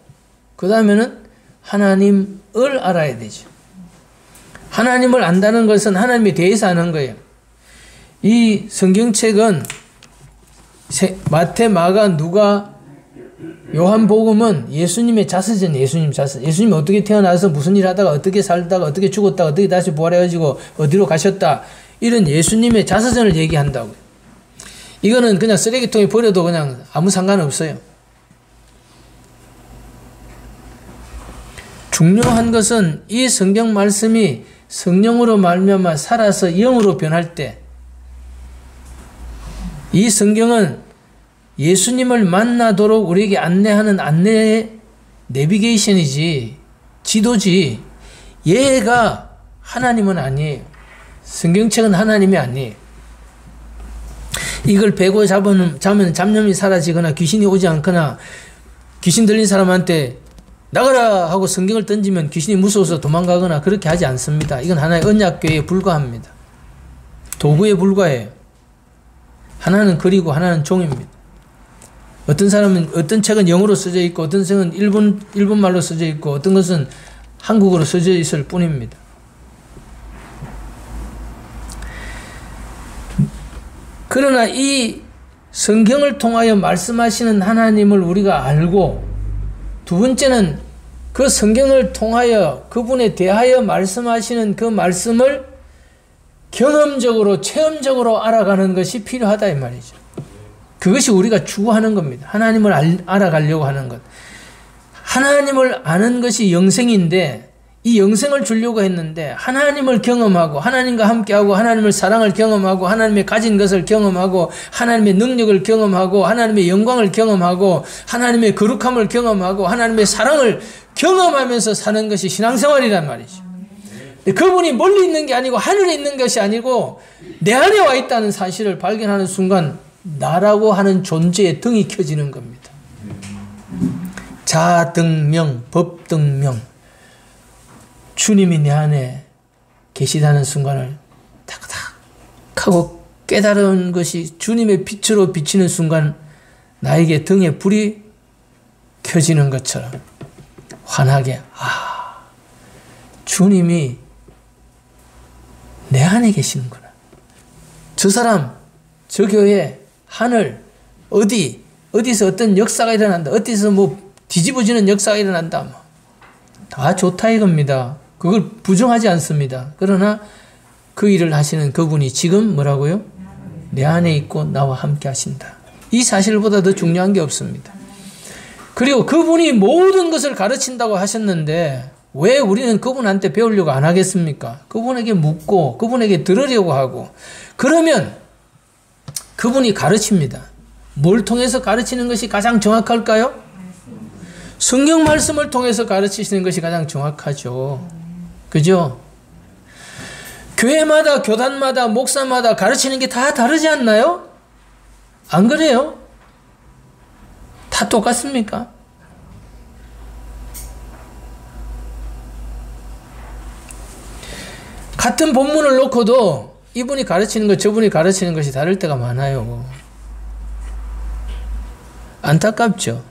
그 다음에는 하나님을 알아야 되죠. 하나님을 안다는 것은 하나님에 대해서 아는 거예요. 이 성경책은 마태, 마가, 누가, 요한복음은 예수님의 자서전, 예수님이 어떻게 태어나서 무슨 일 하다가 어떻게 살다가 어떻게 죽었다가 어떻게 다시 부활해가지고 어디로 가셨다, 이런 예수님의 자서전을 얘기한다고요. 이거는 그냥 쓰레기통에 버려도 그냥 아무 상관없어요. 중요한 것은 이 성경 말씀이 성령으로 말미암아 살아서 영으로 변할 때, 이 성경은 예수님을 만나도록 우리에게 안내하는 내비게이션이지, 지도지, 얘가 하나님은 아니에요. 성경책은 하나님이 아니에요. 이걸 베고 자면 잡념이 사라지거나 귀신이 오지 않거나, 귀신 들린 사람한테 나가라 하고 성경을 던지면 귀신이 무서워서 도망가거나 그렇게 하지 않습니다. 이건 하나의 언약궤에 불과합니다. 도구에 불과해요. 하나는 글이고 하나는 종입니다. 어떤 책은 영어로 써져 있고, 어떤 책은 일본말로 써져 있고, 어떤 것은 한국어로 써져 있을 뿐입니다. 그러나 이 성경을 통하여 말씀하시는 하나님을 우리가 알고, 두 번째는 그 성경을 통하여 그분에 대하여 말씀하시는 그 말씀을 경험적으로, 체험적으로 알아가는 것이 필요하다 이 말이죠. 그것이 우리가 추구하는 겁니다. 하나님을 알아가려고 하는 것. 하나님을 아는 것이 영생인데, 이 영생을 주려고 했는데 하나님을 경험하고, 하나님과 함께하고, 하나님의 사랑을 경험하고, 하나님의 가진 것을 경험하고, 하나님의 능력을 경험하고, 하나님의 영광을 경험하고, 하나님의 거룩함을 경험하고, 하나님의 사랑을 경험하면서 사는 것이 신앙생활이란 말이죠. 그분이 멀리 있는 게 아니고 하늘에 있는 것이 아니고 내 안에 와 있다는 사실을 발견하는 순간 나라고 하는 존재의 등이 켜지는 겁니다. 자등명, 법등명, 주님이 내 안에 계시다는 순간을 딱 따그닥 하고 깨달은 것이 주님의 빛으로 비치는 순간 나에게 등에 불이 켜지는 것처럼 환하게 주님이 내 안에 계시는구나. 저 사람, 저 교회, 하늘, 어디서 어떤 역사가 일어난다. 어디서 뭐 뒤집어지는 역사가 일어난다. 다 좋다 이겁니다. 그걸 부정하지 않습니다. 그러나 그 일을 하시는 그분이 지금 뭐라고요? 내 안에 있고 나와 함께 하신다. 이 사실보다 더 중요한 게 없습니다. 그리고 그분이 모든 것을 가르친다고 하셨는데 왜 우리는 그분한테 배우려고 안 하겠습니까? 그분에게 묻고 그분에게 들으려고 하고 그러면 그분이 가르칩니다. 뭘 통해서 가르치는 것이 가장 정확할까요? 성경 말씀을 통해서 가르치시는 것이 가장 정확하죠. 그죠? 교회마다 교단마다 목사마다 가르치는 게 다 다르지 않나요? 안 그래요? 다 똑같습니까? 같은 본문을 놓고도 이분이 가르치는 것, 저분이 가르치는 것이 다를 때가 많아요. 안타깝죠.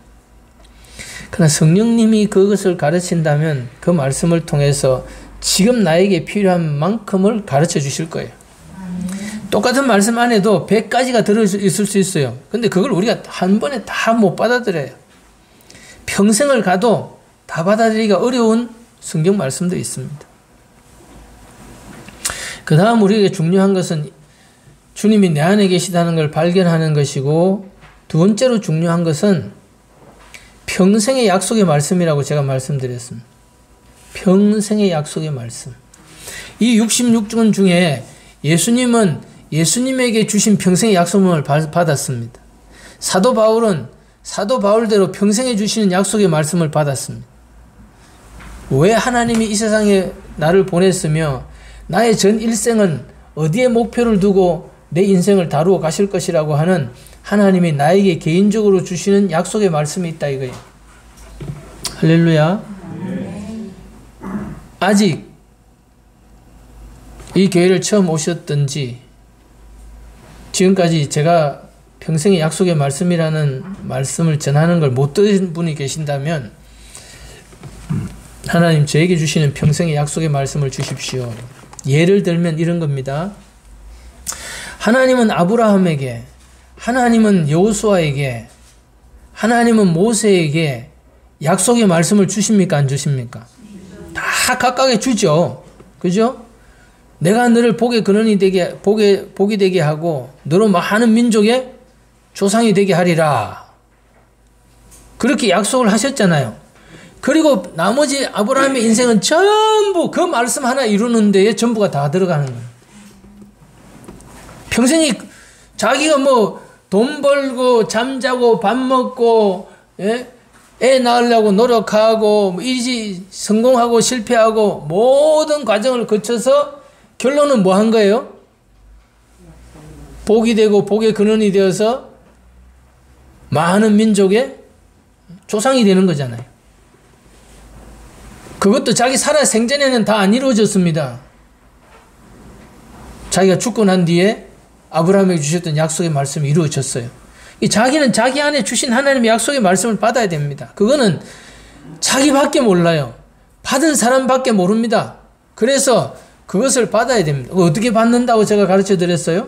그러나 성령님이 그것을 가르친다면 그 말씀을 통해서 지금 나에게 필요한 만큼을 가르쳐 주실 거예요. 똑같은 말씀 안에도 100가지가 들어있을 수 있어요. 근데 그걸 우리가 한 번에 다 못 받아들여요. 평생을 가도 다 받아들이기가 어려운 성경 말씀도 있습니다. 그 다음 우리에게 중요한 것은 주님이 내 안에 계시다는 걸 발견하는 것이고 두 번째로 중요한 것은 평생의 약속의 말씀이라고 제가 말씀드렸습니다. 평생의 약속의 말씀. 이 66권 중에 예수님은 예수님에게 주신 평생의 약속을 받았습니다. 사도 바울은 사도 바울대로 평생에 주시는 약속의 말씀을 받았습니다. 왜 하나님이 이 세상에 나를 보냈으며 나의 전 일생은 어디에 목표를 두고 내 인생을 다루어 가실 것이라고 하는 하나님이 나에게 개인적으로 주시는 약속의 말씀이 있다 이거예요. 할렐루야. 아직 이 교회를 처음 오셨든지 지금까지 제가 평생의 약속의 말씀이라는 말씀을 전하는 걸 못 들은 분이 계신다면 하나님 저에게 주시는 평생의 약속의 말씀을 주십시오. 예를 들면 이런 겁니다. 하나님은 아브라함에게, 하나님은 여호수아에게, 하나님은 모세에게 약속의 말씀을 주십니까? 안 주십니까? 다 각각에 주죠. 그죠? 내가 너를 복의 근원이 되게, 복이 되게 하고 너로 많은 민족의 조상이 되게 하리라. 그렇게 약속을 하셨잖아요. 그리고 나머지 아브라함의 인생은 전부 그 말씀 하나 이루는 데에 전부가 다 들어가는 거예요. 평생이 자기가 뭐 돈 벌고 잠자고 밥 먹고 애 낳으려고 노력하고 일이 성공하고 실패하고 모든 과정을 거쳐서 결론은 뭐 한 거예요? 복이 되고 복의 근원이 되어서 많은 민족의 조상이 되는 거잖아요. 그것도 자기 살아 생전에는 다 안 이루어졌습니다. 자기가 죽고 난 뒤에 아브라함에게 주셨던 약속의 말씀이 이루어졌어요. 자기는 자기 안에 주신 하나님의 약속의 말씀을 받아야 됩니다. 그거는 자기밖에 몰라요. 받은 사람밖에 모릅니다. 그래서 그것을 받아야 됩니다. 어떻게 받는다고 제가 가르쳐 드렸어요?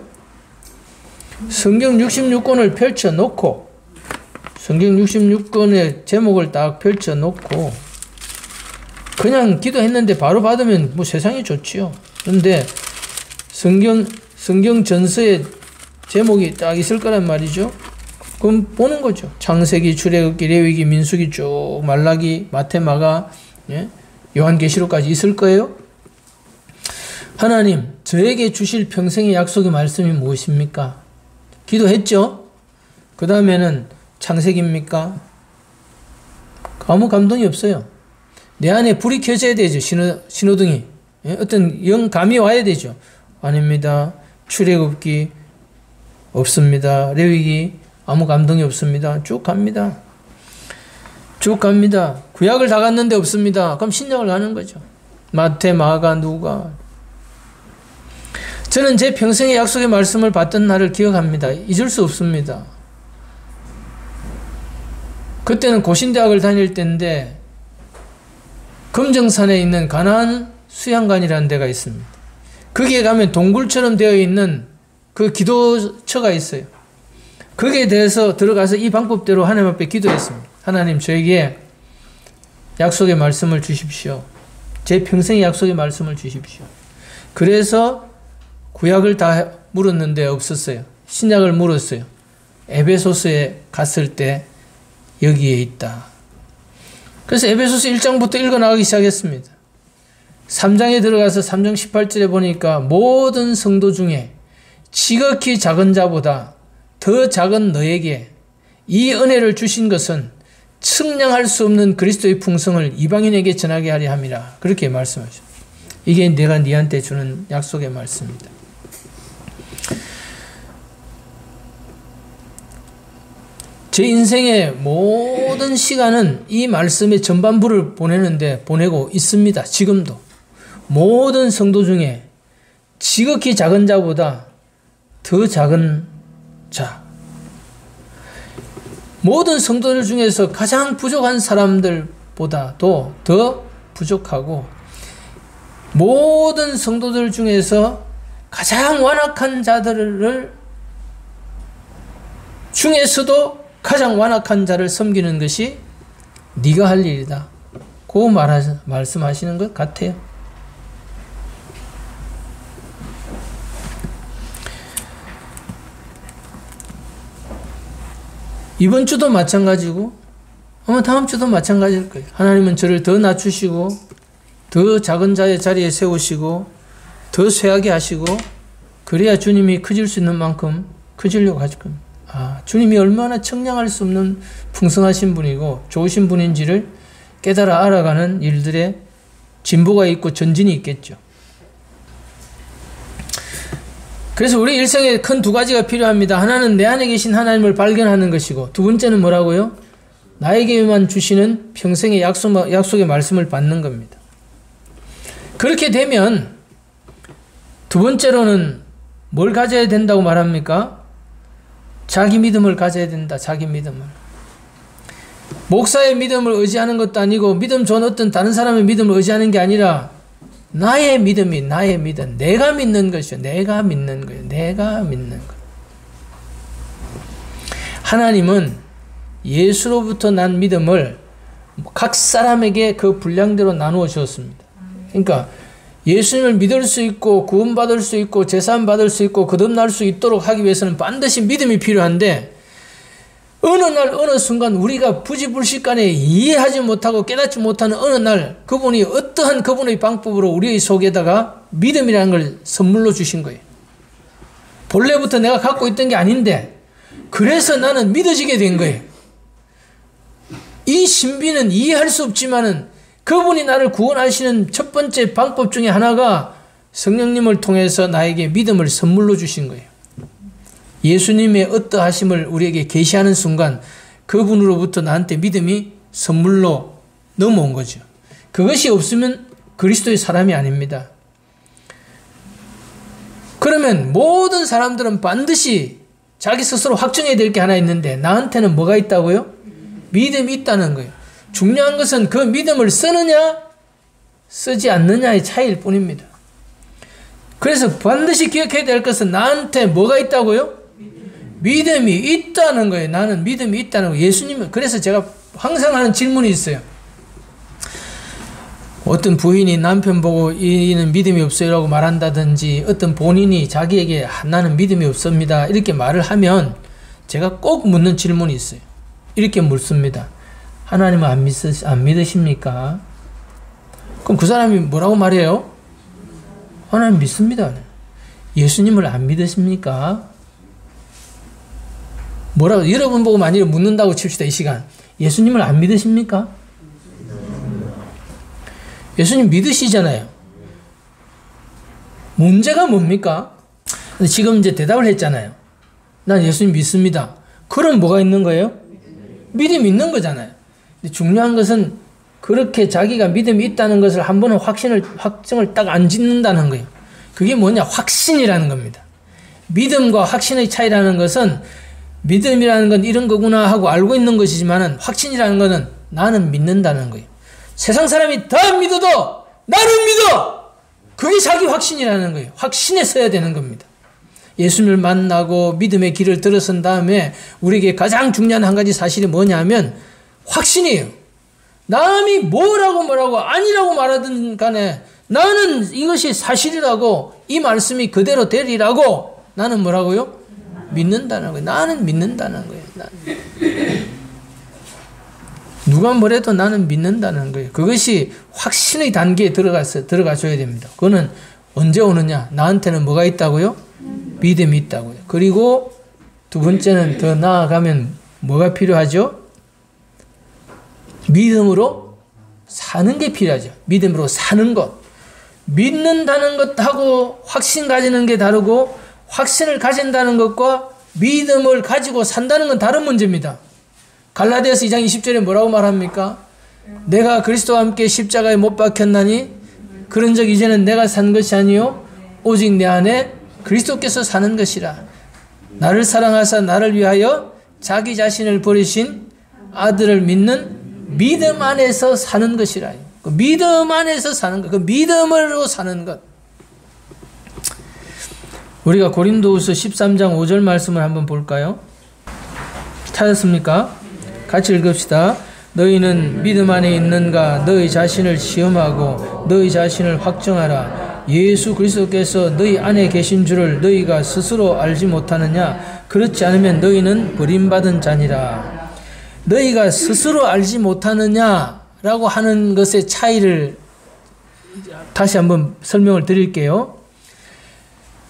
성경 66권을 펼쳐놓고 성경 66권의 제목을 딱 펼쳐놓고 그냥 기도했는데 바로 받으면 뭐 세상이 좋지요. 그런데 성경 전서의 제목이 딱 있을 거란 말이죠. 그럼 보는 거죠. 창세기, 출애굽기, 레위기, 민수기 쭉 말라기, 마태, 마가, 요한계시록까지 있을 거예요. 하나님, 저에게 주실 평생의 약속의 말씀이 무엇입니까? 기도했죠? 그 다음에는 창세기입니까? 아무 감동이 없어요. 내 안에 불이 켜져야 되죠. 신호등이. 어떤 영감이 와야 되죠. 아닙니다. 출애굽기 없습니다. 레위기 아무 감동이 없습니다. 쭉 갑니다. 쭉 갑니다. 구약을 다 갔는데 없습니다. 그럼 신약을 가는 거죠. 마태, 마가, 누가. 저는 제 평생의 약속의 말씀을 받던 날을 기억합니다. 잊을 수 없습니다. 그때는 고신대학을 다닐 때인데 금정산에 있는 가나안 수양관이라는 데가 있습니다. 거기에 가면 동굴처럼 되어 있는 그 기도처가 있어요. 거기에 대해서 들어가서 이 방법대로 하나님 앞에 기도했습니다. 하나님, 저에게 약속의 말씀을 주십시오. 제 평생의 약속의 말씀을 주십시오. 그래서 구약을 다 물었는데 없었어요. 신약을 물었어요. 에베소서에 갔을 때 여기에 있다. 그래서 에베소서 1장부터 읽어나가기 시작했습니다. 3장에 들어가서 3장 18절에 보니까 모든 성도 중에 지극히 작은 자보다 더 작은 너에게 이 은혜를 주신 것은 측량할 수 없는 그리스도의 풍성을 이방인에게 전하게 하려 함이라. 그렇게 말씀하셨습니다. 이게 내가 네한테 주는 약속의 말씀입니다. 제 인생의 모든 시간은 이 말씀의 전반부를 보내고 있습니다. 지금도. 모든 성도 중에 지극히 작은 자보다 더 작은 자. 모든 성도들 중에서 가장 부족한 사람들보다도 더 부족하고 모든 성도들 중에서 가장 완악한 자들을 중에서도 가장 완악한 자를 섬기는 것이 네가 할 일이다. 그 말씀하시는 것 같아요. 이번 주도 마찬가지고 아마 다음 주도 마찬가지일 거예요. 하나님은 저를 더 낮추시고 더 작은 자의 자리에 세우시고 더 쇠하게 하시고 그래야 주님이 커질 수 있는 만큼 커지려고 하실 겁니다. 주님이 얼마나 청량할 수 없는 풍성하신 분이고 좋으신 분인지를 깨달아 알아가는 일들에 진보가 있고 전진이 있겠죠. 그래서 우리 일생에 큰 두 가지가 필요합니다. 하나는 내 안에 계신 하나님을 발견하는 것이고 두 번째는 뭐라고요? 나에게만 주시는 평생의 약속의 말씀을 받는 겁니다. 그렇게 되면 두 번째로는 뭘 가져야 된다고 말합니까? 자기 믿음을 가져야 된다. 자기 믿음을. 목사의 믿음을 의지하는 것도 아니고 믿음 좋은 어떤 다른 사람의 믿음을 의지하는 게 아니라 나의 믿음이 나의 믿음. 내가 믿는 것이요. 내가 믿는 거예요. 내가 믿는 것. 하나님은 예수로부터 난 믿음을 각 사람에게 그 분량대로 나누어 주었습니다. 그러니까 예수님을 믿을 수 있고 구원받을 수 있고 제사함 받을 수 있고 거듭날 수 있도록 하기 위해서는 반드시 믿음이 필요한데 어느 날 어느 순간 우리가 부지불식간에 이해하지 못하고 깨닫지 못하는 어느 날 그분이 어떠한 그분의 방법으로 우리의 속에다가 믿음이라는 걸 선물로 주신 거예요. 본래부터 내가 갖고 있던 게 아닌데 그래서 나는 믿어지게 된 거예요. 이 신비는 이해할 수 없지만은 그분이 나를 구원하시는 첫 번째 방법 중에 하나가 성령님을 통해서 나에게 믿음을 선물로 주신 거예요. 예수님의 어떠하심을 우리에게 계시하는 순간 그분으로부터 나한테 믿음이 선물로 넘어온 거죠. 그것이 없으면 그리스도의 사람이 아닙니다. 그러면 모든 사람들은 반드시 자기 스스로 확정해야 될 게 하나 있는데 나한테는 뭐가 있다고요? 믿음이 있다는 거예요. 중요한 것은 그 믿음을 쓰느냐 쓰지 않느냐의 차이일 뿐입니다. 그래서 반드시 기억해야 될 것은 나한테 뭐가 있다고요? 믿음이 있다는 거예요. 나는 믿음이 있다는 거예요. 예수님은 그래서 제가 항상 하는 질문이 있어요. 어떤 부인이 남편 보고 이는 믿음이 없어요 라고 말한다든지 어떤 본인이 자기에게 나는 믿음이 없습니다 이렇게 말을 하면 제가 꼭 묻는 질문이 있어요. 이렇게 묻습니다. 하나님은 안 믿으십니까? 그럼 그 사람이 뭐라고 말해요? 하나님 믿습니다. 예수님을 안 믿으십니까? 뭐라고 여러분 보고 만약에 묻는다고 칩시다. 이 시간 예수님을 안 믿으십니까? 예수님 믿으시잖아요. 문제가 뭡니까? 지금 이제 대답을 했잖아요. 난 예수님 믿습니다. 그럼 뭐가 있는 거예요? 믿음이 있는 거잖아요. 근데 중요한 것은 그렇게 자기가 믿음이 있다는 것을 한 번은 확정을 딱 안 짓는다는 거예요. 그게 뭐냐? 확신이라는 겁니다. 믿음과 확신의 차이라는 것은 믿음이라는 건 이런 거구나 하고 알고 있는 것이지만 확신이라는 것은 나는 믿는다는 거예요. 세상 사람이 다 믿어도 나는 믿어! 그게 자기 확신이라는 거예요. 확신에 서야 되는 겁니다. 예수님을 만나고 믿음의 길을 들어선 다음에 우리에게 가장 중요한 한 가지 사실이 뭐냐면 확신이에요. 남이 뭐라고 아니라고 말하든 간에 나는 이것이 사실이라고 이 말씀이 그대로 되리라고 나는 뭐라고요? 믿는다는 거예요. 나는 믿는다는 거예요. 누가 뭐래도 나는 믿는다는 거예요. 그것이 확신의 단계에 들어가줘야 됩니다. 그거는 언제 오느냐? 나한테는 뭐가 있다고요? 믿음이 있다고요. 그리고 두 번째는 더 나아가면 뭐가 필요하죠? 믿음으로 사는 게 필요하죠. 믿음으로 사는 것. 믿는다는 것하고 확신 가지는 게 다르고 확신을 가진다는 것과 믿음을 가지고 산다는 건 다른 문제입니다. 갈라디아서 2장 20절에 뭐라고 말합니까? 내가 그리스도와 함께 십자가에 못 박혔나니 그런 적 이제는 내가 산 것이 아니요 오직 내 안에 그리스도께서 사는 것이라. 나를 사랑하사 나를 위하여 자기 자신을 버리신 아들을 믿는 믿음 안에서 사는 것이라. 그 믿음 안에서 사는 것, 그 믿음으로 사는 것. 우리가 고린도후서 13장 5절 말씀을 한번 볼까요? 찾았습니까? 같이 읽읍시다. 너희는 믿음 안에 있는가? 너희 자신을 시험하고 너희 자신을 확정하라. 예수 그리스도께서 너희 안에 계신 줄을 너희가 스스로 알지 못하느냐? 그렇지 않으면 너희는 버림받은 자니라. 너희가 스스로 알지 못하느냐라고 하는 것의 차이를 다시 한번 설명을 드릴게요.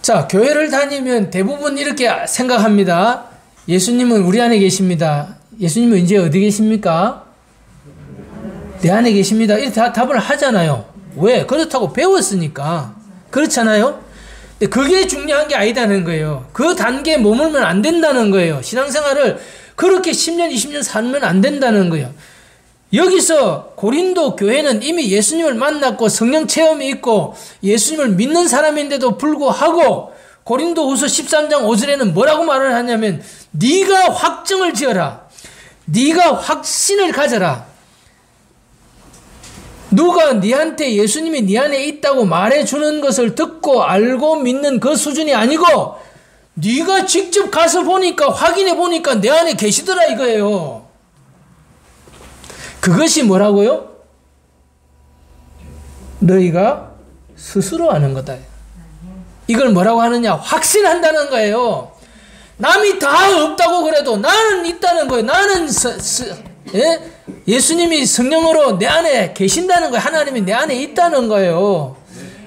자, 교회를 다니면 대부분 이렇게 생각합니다. 예수님은 우리 안에 계십니다. 예수님은 이제 어디 계십니까? 내 안에 계십니다. 이렇게 답을 하잖아요. 왜? 그렇다고 배웠으니까. 그렇잖아요? 근데 그게 중요한 게 아니다는 거예요. 그 단계에 머물면 안 된다는 거예요. 신앙생활을 그렇게 10년, 20년 살면 안 된다는 거예요. 여기서 고린도 교회는 이미 예수님을 만났고 성령 체험이 있고 예수님을 믿는 사람인데도 불구하고 고린도후서 13장 5절에는 뭐라고 말을 하냐면 네가 확정을 지어라. 네가 확신을 가져라. 누가 네한테 예수님이 네 안에 있다고 말해주는 것을 듣고 알고 믿는 그 수준이 아니고 네가 직접 가서 보니까 확인해 보니까 내 안에 계시더라 이거예요. 그것이 뭐라고요? 너희가 스스로 아는 거다. 이걸 뭐라고 하느냐? 확신한다는 거예요. 남이 다 없다고 그래도 나는 있다는 거예요. 나는 예수님이 성령으로 내 안에 계신다는 거예요. 하나님이 내 안에 있다는 거예요.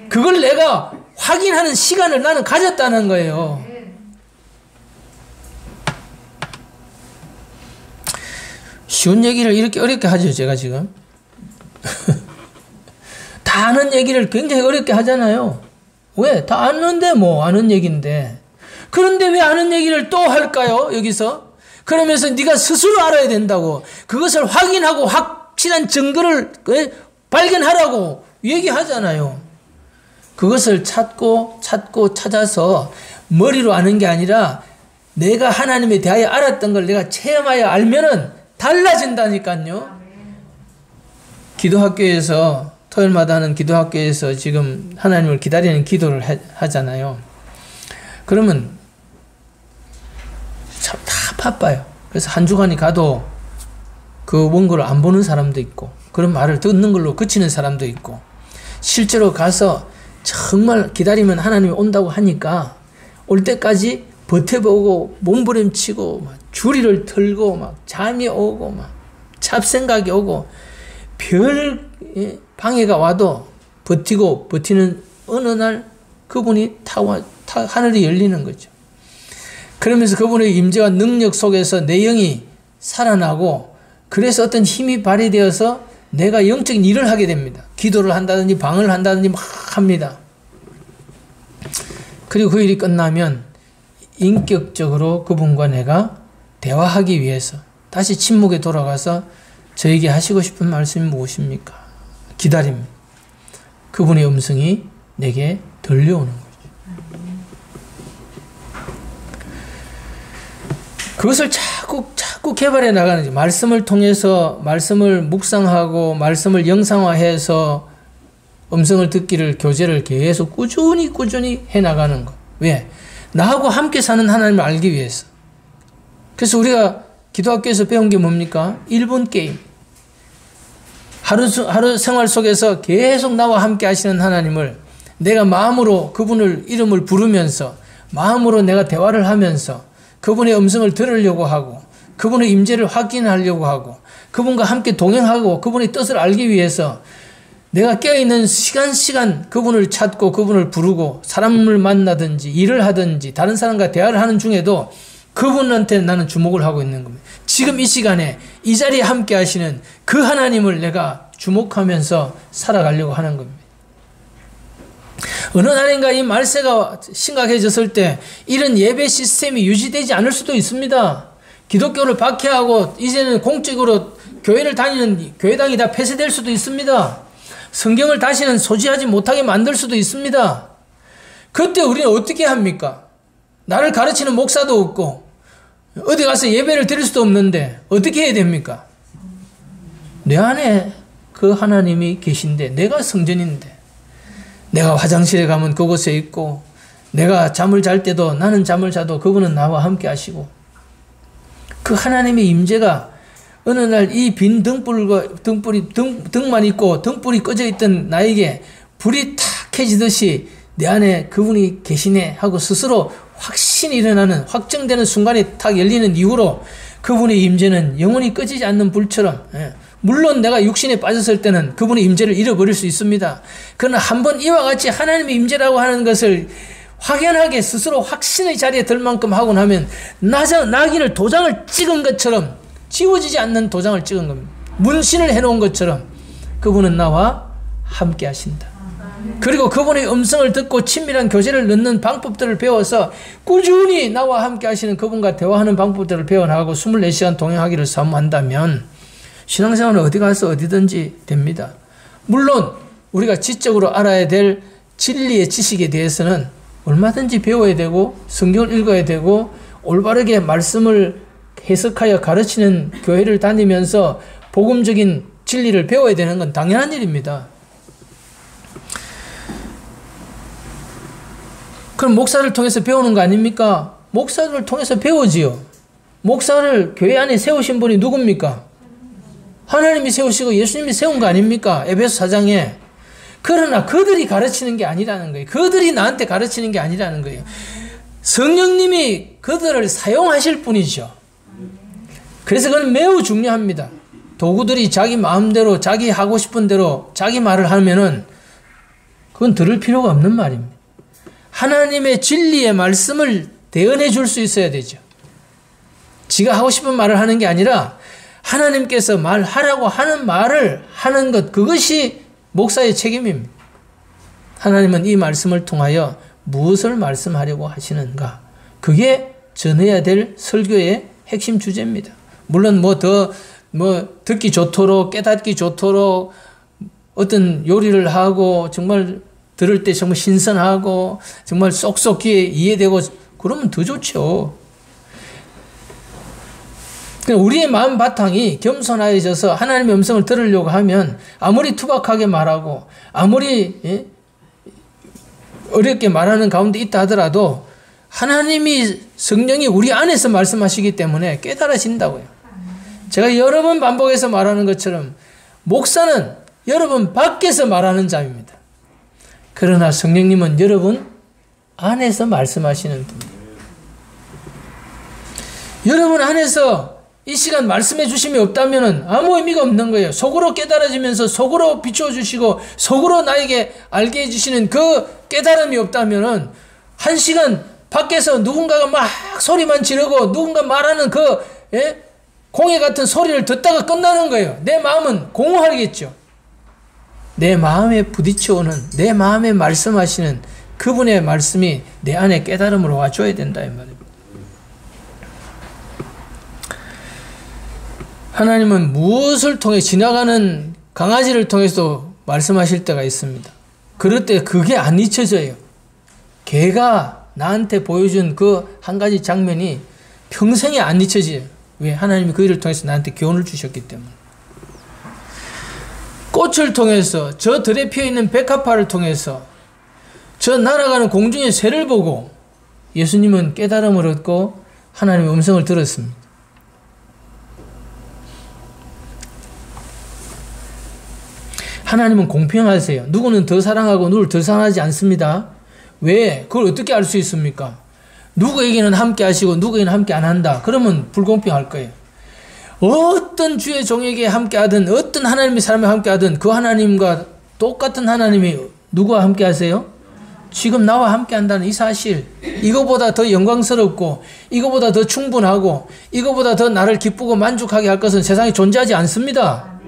그걸 내가 확인하는 시간을 나는 가졌다는 거예요. 쉬운 얘기를 이렇게 어렵게 하죠, 제가 지금. 다 아는 얘기를 굉장히 어렵게 하잖아요. 왜? 다 아는데 뭐 아는 얘기인데. 그런데 왜 아는 얘기를 또 할까요? 여기서. 그러면서 네가 스스로 알아야 된다고. 그것을 확인하고 확실한 증거를 발견하라고 얘기하잖아요. 그것을 찾아서 머리로 아는 게 아니라 내가 하나님에 대하여 알았던 걸 내가 체험하여 알면은 달라진다니까요. 기도학교에서 토요일마다 하는 기도학교에서 지금 하나님을 기다리는 기도를 하잖아요. 그러면 참 다 바빠요. 그래서 한 주간이 가도 그 원고를 안 보는 사람도 있고 그런 말을 듣는 걸로 그치는 사람도 있고 실제로 가서 정말 기다리면 하나님이 온다고 하니까 올 때까지 버텨보고 몸부림치고 막 주리를 틀고 막 잠이 오고 막 잡생각이 오고 별 방해가 와도 버티는 어느 날 그분이 하늘이 열리는 거죠. 그러면서 그분의 임재와 능력 속에서 내 영이 살아나고 그래서 어떤 힘이 발휘되어서 내가 영적인 일을 하게 됩니다. 기도를 한다든지 방을 한다든지 막 합니다. 그리고 그 일이 끝나면 인격적으로 그분과 내가 대화하기 위해서 다시 침묵에 돌아가서 저에게 하시고 싶은 말씀이 무엇입니까? 기다립니다. 그분의 음성이 내게 들려오는 거죠. 그것을 자꾸 개발해 나가는 거지. 말씀을 통해서 말씀을 묵상하고 말씀을 영상화해서 음성을 듣기를 교제를 계속 꾸준히 해 나가는 거. 왜? 나하고 함께 사는 하나님을 알기 위해서. 그래서 우리가 기도학교에서 배운 게 뭡니까? 1분 게임. 하루 생활 속에서 계속 나와 함께 하시는 하나님을 내가 마음으로 그분을 이름을 부르면서 마음으로 내가 대화를 하면서 그분의 음성을 들으려고 하고 그분의 임재를 확인하려고 하고 그분과 함께 동행하고 그분의 뜻을 알기 위해서 내가 깨어있는 시간 그분을 찾고 그분을 부르고 사람을 만나든지 일을 하든지 다른 사람과 대화를 하는 중에도 그분한테 나는 주목을 하고 있는 겁니다. 지금 이 시간에 이 자리에 함께 하시는 그 하나님을 내가 주목하면서 살아가려고 하는 겁니다. 어느 날인가 이 말세가 심각해졌을 때 이런 예배 시스템이 유지되지 않을 수도 있습니다. 기독교를 박해하고 이제는 공적으로 교회를 다니는 교회당이 다 폐쇄될 수도 있습니다. 성경을 다시는 소지하지 못하게 만들 수도 있습니다. 그때 우리는 어떻게 합니까? 나를 가르치는 목사도 없고 어디 가서 예배를 드릴 수도 없는데 어떻게 해야 됩니까? 내 안에 그 하나님이 계신데 내가 성전인데 내가 화장실에 가면 그곳에 있고 내가 잠을 잘 때도 나는 잠을 자도 그분은 나와 함께 하시고 그 하나님의 임재가 어느 날 이 빈 등만 있고 등불이 꺼져 있던 나에게 불이 탁 켜지듯이 내 안에 그분이 계시네 하고 스스로 확신이 일어나는 확정되는 순간이 탁 열리는 이후로 그분의 임재는 영원히 꺼지지 않는 불처럼 물론 내가 육신에 빠졌을 때는 그분의 임재를 잃어버릴 수 있습니다. 그러나 한번 이와 같이 하나님의 임재라고 하는 것을 확연하게 스스로 확신의 자리에 들 만큼 하고 나면 나기를 도장을 찍은 것처럼 지워지지 않는 도장을 찍은 겁니다. 문신을 해놓은 것처럼 그분은 나와 함께 하신다. 그리고 그분의 음성을 듣고 친밀한 교제를 넣는 방법들을 배워서 꾸준히 나와 함께 하시는 그분과 대화하는 방법들을 배워나가고 24시간 동행하기를 사모한다면 신앙생활은 어디 가서 어디든지 됩니다. 물론 우리가 지적으로 알아야 될 진리의 지식에 대해서는 얼마든지 배워야 되고 성경을 읽어야 되고 올바르게 말씀을 해석하여 가르치는 교회를 다니면서 복음적인 진리를 배워야 되는 건 당연한 일입니다. 그럼 목사를 통해서 배우는 거 아닙니까? 목사를 통해서 배우지요. 목사를 교회 안에 세우신 분이 누굽니까? 하나님이 세우시고 예수님이 세운 거 아닙니까? 에베소 4장에. 그러나 그들이 가르치는 게 아니라는 거예요. 그들이 나한테 가르치는 게 아니라는 거예요. 성령님이 그들을 사용하실 뿐이죠. 그래서 그건 매우 중요합니다. 도구들이 자기 마음대로 자기 하고 싶은 대로 자기 말을 하면은 그건 들을 필요가 없는 말입니다. 하나님의 진리의 말씀을 대언해 줄 수 있어야 되죠. 지가 하고 싶은 말을 하는 게 아니라 하나님께서 말하라고 하는 말을 하는 것, 그것이 목사의 책임입니다. 하나님은 이 말씀을 통하여 무엇을 말씀하려고 하시는가? 그게 전해야 될 설교의 핵심 주제입니다. 물론 듣기 좋도록, 깨닫기 좋도록 어떤 요리를 하고 정말 들을 때 정말 신선하고 정말 쏙쏙 귀에 이해되고 그러면 더 좋죠. 우리의 마음 바탕이 겸손해져서 하나님의 음성을 들으려고 하면 아무리 투박하게 말하고 아무리 어렵게 말하는 가운데 있다 하더라도 하나님이 성령이 우리 안에서 말씀하시기 때문에 깨달아진다고요. 제가 여러 번 반복해서 말하는 것처럼 목사는 여러분 밖에서 말하는 자입니다. 그러나 성령님은 여러분 안에서 말씀하시는 분. 여러분 안에서 이 시간 말씀해 주심이 없다면 아무 의미가 없는 거예요. 속으로 깨달아지면서 속으로 비춰주시고 속으로 나에게 알게 해주시는 그 깨달음이 없다면 한 시간 밖에서 누군가가 막 소리만 지르고 누군가 말하는 그 공해 같은 소리를 듣다가 끝나는 거예요. 내 마음은 공허하겠죠. 내 마음에 부딪혀오는 내 마음에 말씀하시는 그분의 말씀이 내 안에 깨달음으로 와줘야 된다 이 말입니다. 하나님은 무엇을 통해 지나가는 강아지를 통해서 말씀하실 때가 있습니다. 그럴 때 그게 안 잊혀져요. 개가 나한테 보여준 그 한 가지 장면이 평생에 안 잊혀져요. 왜? 하나님이 그 일을 통해서 나한테 교훈을 주셨기 때문에. 꽃을 통해서, 저 들에 피어있는 백합화를 통해서, 저 날아가는 공중의 새를 보고 예수님은 깨달음을 얻고 하나님의 음성을 들었습니다. 하나님은 공평하세요. 누구는 더 사랑하고 누구를 더 사랑하지 않습니다. 왜? 그걸 어떻게 알 수 있습니까? 누구에게는 함께 하시고 누구에게는 함께 안 한다. 그러면 불공평할 거예요. 어떤 주의 종에게 함께 하든 어떤 하나님의 사람에 함께 하든 그 하나님과 똑같은 하나님이 누구와 함께 하세요? 지금 나와 함께 한다는 이 사실, 이거보다 더 영광스럽고 이거보다 더 충분하고 이거보다 더 나를 기쁘고 만족하게 할 것은 세상에 존재하지 않습니다.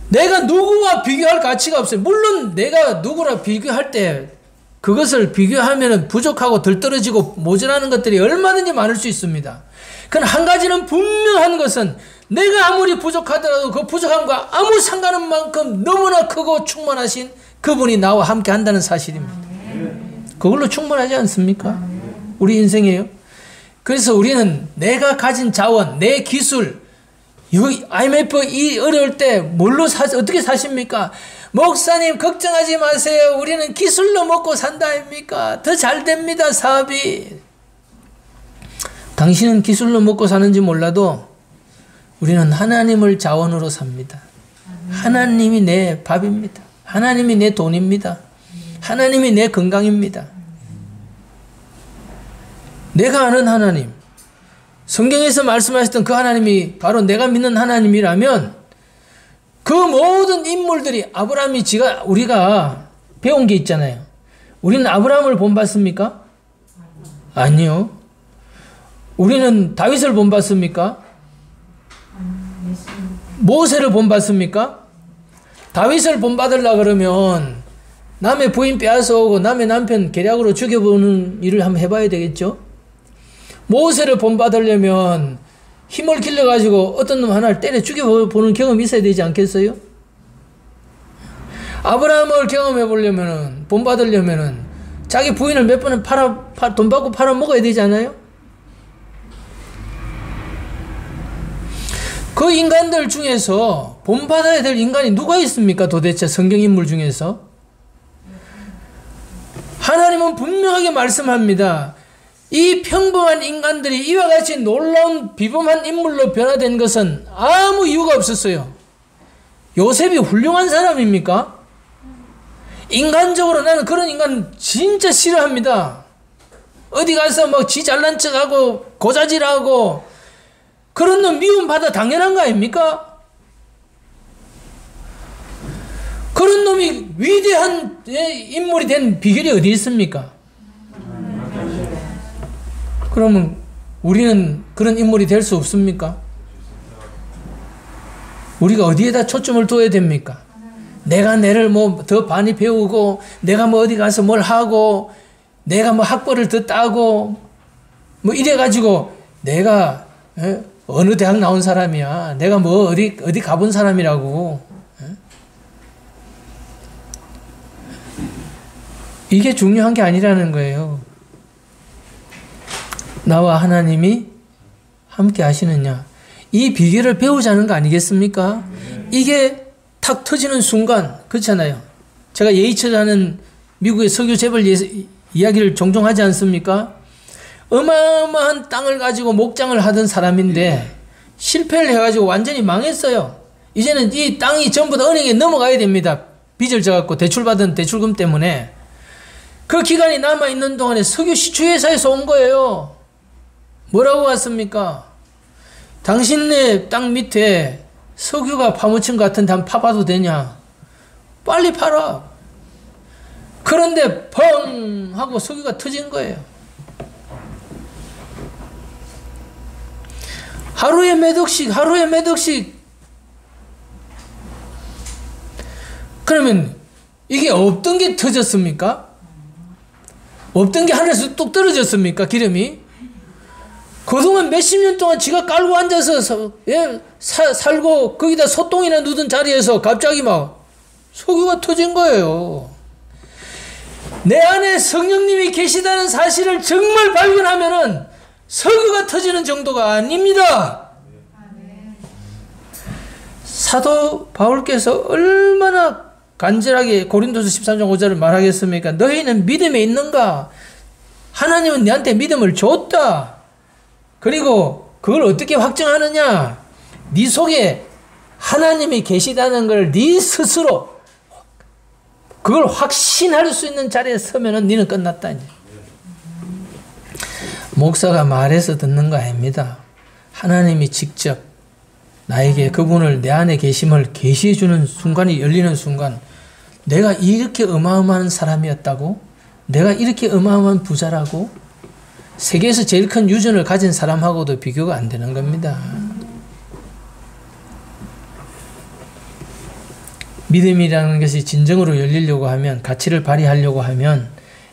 내가 누구와 비교할 가치가 없어요. 물론 내가 누구랑 비교할 때 그것을 비교하면 부족하고 덜 떨어지고 모자라는 것들이 얼마든지 많을 수 있습니다. 그러나 한 가지는 분명한 것은 내가 아무리 부족하더라도 그 부족함과 아무 상관없는 만큼 너무나 크고 충만하신 그분이 나와 함께 한다는 사실입니다. 그걸로 충분하지 않습니까? 우리 인생이에요. 그래서 우리는 내가 가진 자원, 내 기술, IMF 이 어려울 때 뭘로 어떻게 사십니까? 목사님 걱정하지 마세요. 우리는 기술로 먹고 산다 아닙니까? 더 잘 됩니다, 사업이. 당신은 기술로 먹고 사는지 몰라도 우리는 하나님을 자원으로 삽니다. 하나님이 내 밥입니다. 하나님이 내 돈입니다. 하나님이 내 건강입니다. 내가 아는 하나님, 성경에서 말씀하셨던 그 하나님이 바로 내가 믿는 하나님이라면 그 모든 인물들이 아브라함이 우리가 배운 게 있잖아요. 우리는 아브라함을 본받습니까? 아니요. 우리는 다윗을 본받습니까? 모세를 본받습니까? 다윗을 본받으려고 그러면 남의 부인 빼앗아오고 남의 남편 계략으로 죽여보는 일을 한번 해봐야 되겠죠? 모세를 본받으려면 힘을 길러가지고 어떤 놈 하나를 때려 죽여보는 경험이 있어야 되지 않겠어요? 아브라함을 경험해보려면, 본받으려면 자기 부인을 몇 번은 돈 받고 팔아먹어야 되지 않아요? 그 인간들 중에서 본받아야 될 인간이 누가 있습니까? 도대체 성경인물 중에서? 하나님은 분명하게 말씀합니다. 이 평범한 인간들이 이와 같이 놀라운 비범한 인물로 변화된 것은 아무 이유가 없었어요. 요셉이 훌륭한 사람입니까? 인간적으로 나는 그런 인간 진짜 싫어합니다. 어디 가서 막 지 잘난 척하고 고자질하고 그런 놈 미움받아 당연한 거 아닙니까? 그런 놈이 위대한 인물이 된 비결이 어디 있습니까? 그러면 우리는 그런 인물이 될 수 없습니까? 우리가 어디에다 초점을 둬야 됩니까? 내가 내를 뭐 더 많이 배우고 내가 뭐 어디 가서 뭘 하고 내가 뭐 학벌을 더 따고 뭐 이래가지고 내가 어느 대학 나온 사람이야. 내가 뭐 어디 가본 사람이라고. 이게 중요한 게 아니라는 거예요. 나와 하나님이 함께 하시느냐. 이 비결을 배우자는 거 아니겠습니까? 이게 탁 터지는 순간, 그렇잖아요. 제가 예이처라는 미국의 석유 재벌 이야기를 종종 하지 않습니까? 어마어마한 땅을 가지고 목장을 하던 사람인데 실패를 해가지고 완전히 망했어요. 이제는 이 땅이 전부 다 은행에 넘어가야 됩니다. 빚을 져갖고 대출받은 대출금 때문에. 그 기간이 남아있는 동안에 석유 시추회사에서 온 거예요. 뭐라고 왔습니까? 당신네 땅 밑에 석유가 파묻힌 것 같은데 한번 파봐도 되냐? 빨리 팔아. 그런데 펑 하고 석유가 터진 거예요. 하루에 몇 억씩. 그러면 이게 없던 게 터졌습니까? 없던 게 하늘에서 뚝 떨어졌습니까? 기름이? 그동안 몇십 년 동안 지가 깔고 앉아서 살고 거기다 소똥이나 누든 자리에서 갑자기 막 석유가 터진 거예요. 내 안에 성령님이 계시다는 사실을 정말 발견하면은 설교가 터지는 정도가 아닙니다. 사도 바울께서 얼마나 간절하게 고린도서 13장 5절을 말하겠습니까? 너희는 믿음에 있는가? 하나님은 너한테 믿음을 줬다. 그리고 그걸 어떻게 확증하느냐? 네 속에 하나님이 계시다는 걸 네 스스로 그걸 확신할 수 있는 자리에 서면은 너는 끝났다. 이제. 목사가 말해서 듣는 거 아닙니다. 하나님이 직접 나에게 그분을 내 안에 계심을 계시해 주는 순간이 열리는 순간, 내가 이렇게 어마어마한 사람이었다고? 내가 이렇게 어마어마한 부자라고? 세계에서 제일 큰 유전을 가진 사람하고도 비교가 안 되는 겁니다. 믿음이라는 것이 진정으로 열리려고 하면, 가치를 발휘하려고 하면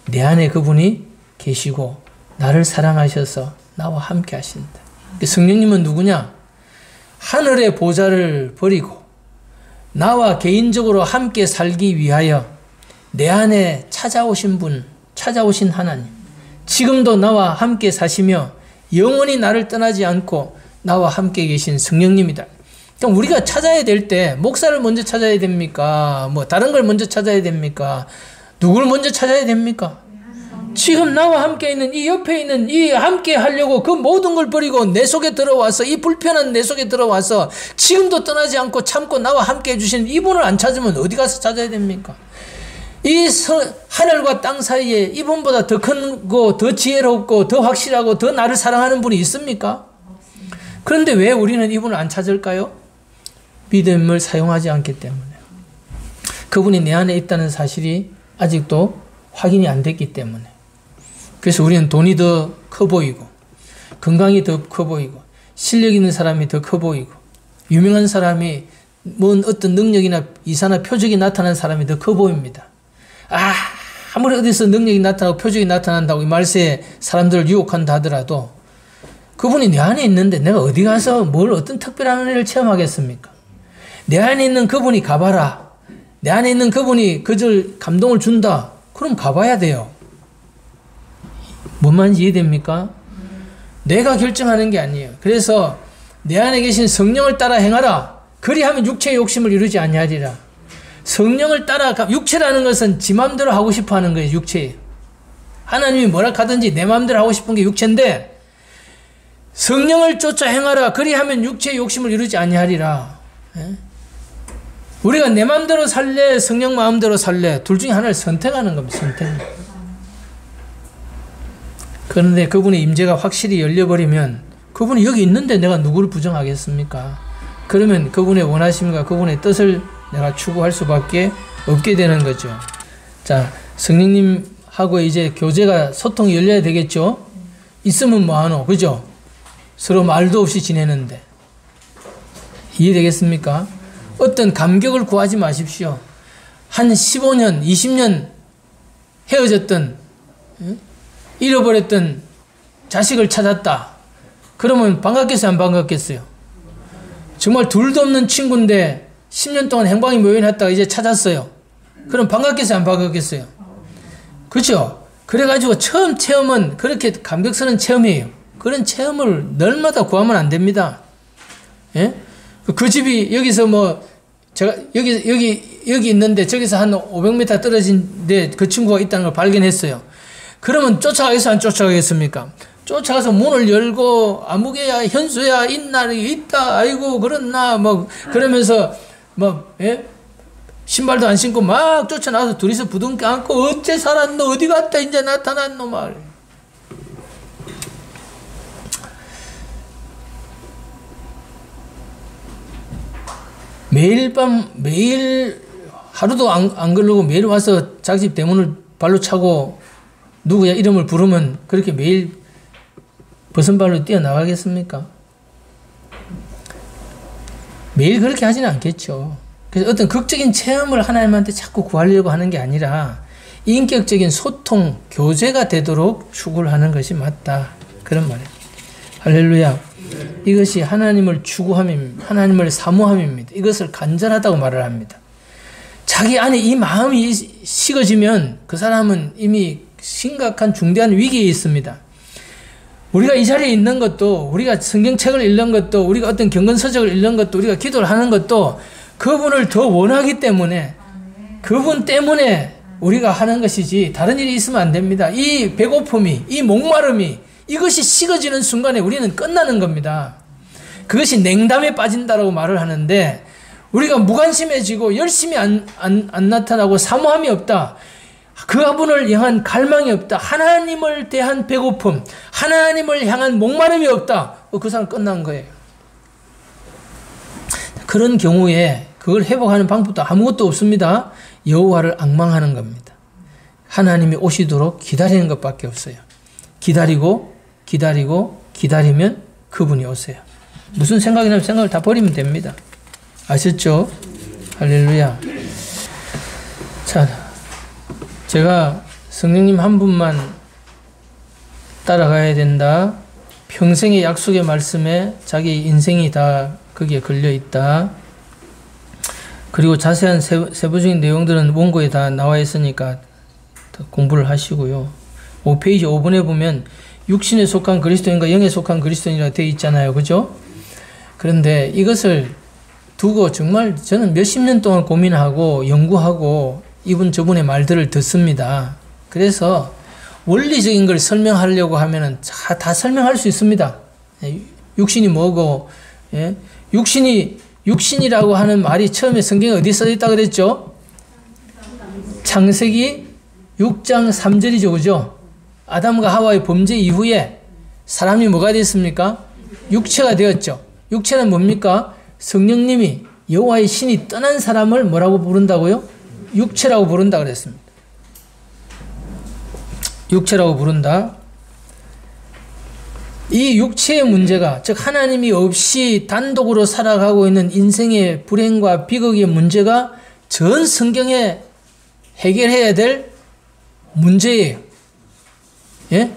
내 안에 그분이 계시고 나를 사랑하셔서 나와 함께 하신다. 성령님은 누구냐? 하늘의 보좌를 버리고 나와 개인적으로 함께 살기 위하여 내 안에 찾아오신 분, 찾아오신 하나님, 지금도 나와 함께 사시며 영원히 나를 떠나지 않고 나와 함께 계신 성령님이다. 그럼 우리가 찾아야 될 때 목사를 먼저 찾아야 됩니까? 뭐 다른 걸 먼저 찾아야 됩니까? 누굴 먼저 찾아야 됩니까? 지금 나와 함께 있는 이 옆에 있는 이 함께 하려고 그 모든 걸 버리고 내 속에 들어와서, 이 불편한 내 속에 들어와서 지금도 떠나지 않고 참고 나와 함께 해주시는 이분을 안 찾으면 어디 가서 찾아야 됩니까? 이 하늘과 땅 사이에 이분보다 더 크고 더 지혜롭고 더 확실하고 더 나를 사랑하는 분이 있습니까? 그런데 왜 우리는 이분을 안 찾을까요? 믿음을 사용하지 않기 때문에. 그분이 내 안에 있다는 사실이 아직도 확인이 안 됐기 때문에. 그래서 우리는 돈이 더 커 보이고, 건강이 더 커 보이고, 실력 있는 사람이 더 커 보이고, 유명한 사람이 뭔 어떤 능력이나 이사나 표적이 나타나는 사람이 더 커 보입니다. 아무리 어디서 능력이 나타나고 표적이 나타난다고 이 말세에 사람들을 유혹한다 하더라도 그분이 내 안에 있는데 내가 어디 가서 뭘 어떤 특별한 은혜를 체험하겠습니까? 내 안에 있는 그분이 가봐라. 내 안에 있는 그분이 그저 감동을 준다. 그럼 가봐야 돼요. 뭔 말인지 이해됩니까? 내가 결정하는 게 아니에요. 그래서 내 안에 계신 성령을 따라 행하라. 그리하면 육체의 욕심을 이루지 아니하리라. 성령을 따라, 육체라는 것은 지 마음대로 하고 싶어 하는 거예요. 육체예요. 하나님이 뭐라 하든지 내 마음대로 하고 싶은 게 육체인데, 성령을 쫓아 행하라. 그리하면 육체의 욕심을 이루지 아니하리라. 우리가 내 마음대로 살래, 성령 마음대로 살래, 둘 중에 하나를 선택하는 겁니다. 선택. 그런데 그분의 임재가 확실히 열려버리면, 그분이 여기 있는데 내가 누구를 부정하겠습니까? 그러면 그분의 원하심과 그분의 뜻을 내가 추구할 수밖에 없게 되는 거죠. 자, 성령님하고 이제 교제가, 소통이 열려야 되겠죠? 있으면 뭐하노? 그죠? 서로 말도 없이 지내는데. 이해되겠습니까? 어떤 감격을 구하지 마십시오. 한 15년, 20년 헤어졌던, 잃어버렸던 자식을 찾았다. 그러면 반갑겠어요? 안 반갑겠어요? 정말 둘도 없는 친구인데 10년 동안 행방이 묘연했다가 이제 찾았어요. 그럼 반갑겠어요? 안 반갑겠어요? 그렇죠? 그래가지고 처음 체험은 그렇게 감격스러운 체험이에요. 그런 체험을 날마다 구하면 안 됩니다. 예? 그 집이 여기서 뭐 제가 여기 있는데 저기서 한 500m 떨어진 데 그 친구가 있다는 걸 발견했어요. 그러면 쫓아가겠어? 안 쫓아가겠습니까? 쫓아가서 문을 열고 아무개야 현수야 있나 있다 아이고 그렇나 뭐 그러면서 뭐 신발도 안 신고 막 쫓아나와서 둘이서 부둥켜 안고 어째 살았노 어디 갔다 이제 나타났노 말. 매일 밤 매일 하루도 안 걸르고 매일 와서 자기 집 대문을 발로 차고 누구야 이름을 부르면 그렇게 매일 벗은발로 뛰어나가겠습니까? 매일 그렇게 하지는 않겠죠. 그래서 어떤 극적인 체험을 하나님한테 자꾸 구하려고 하는 게 아니라 인격적인 소통, 교제가 되도록 추구를 하는 것이 맞다. 그런 말이에요. 할렐루야. 이것이 하나님을 추구함입니다. 하나님을 사모함입니다. 이것을 간절하다고 말을 합니다. 자기 안에 이 마음이 식어지면 그 사람은 이미 심각한 중대한 위기에 있습니다. 우리가 이 자리에 있는 것도, 우리가 성경책을 읽는 것도, 우리가 어떤 경건서적을 읽는 것도, 우리가 기도를 하는 것도 그분을 더 원하기 때문에, 그분 때문에 우리가 하는 것이지 다른 일이 있으면 안 됩니다. 이 배고픔이, 이 목마름이, 이것이 식어지는 순간에 우리는 끝나는 겁니다. 그것이 냉담에 빠진다라고 말을 하는데, 우리가 무관심해지고 열심히 안 나타나고 사모함이 없다. 그분을 향한 갈망이 없다. 하나님을 대한 배고픔, 하나님을 향한 목마름이 없다. 그 사람 끝난 거예요. 그런 경우에 그걸 회복하는 방법도 아무것도 없습니다. 여호와를 앙망하는 겁니다. 하나님이 오시도록 기다리는 것밖에 없어요. 기다리고 기다리고 기다리면 그분이 오세요. 무슨 생각이 나면 생각을 다 버리면 됩니다. 아셨죠? 할렐루야. 자, 제가 성령님 한 분만 따라가야 된다. 평생의 약속의 말씀에 자기 인생이 다 거기에 걸려 있다. 그리고 자세한 세부적인 내용들은 원고에 다 나와 있으니까 공부를 하시고요. 5페이지 5번에 보면 육신에 속한 그리스도인과 영에 속한 그리스도인이라 되어 있잖아요. 그죠? 그런데 이것을 두고 정말 저는 몇십 년 동안 고민하고 연구하고 이분 저분의 말들을 듣습니다. 그래서 원리적인 걸 설명하려고 하면은 다 설명할 수 있습니다. 육신이 뭐고, 예? 육신이라고 하는 말이 처음에 성경에 어디 써 있다 그랬죠? 창세기 6장 3절이죠. 그죠? 아담과 하와의 범죄 이후에 사람이 뭐가 됐습니까? 육체가 되었죠. 육체는 뭡니까? 성령님이 여호와의 신이 떠난 사람을 뭐라고 부른다고요? 육체라고 부른다 그랬습니다. 육체라고 부른다. 이 육체의 문제가, 즉 하나님이 없이 단독으로 살아가고 있는 인생의 불행과 비극의 문제가 전 성경에 해결해야 될 문제예요. 예?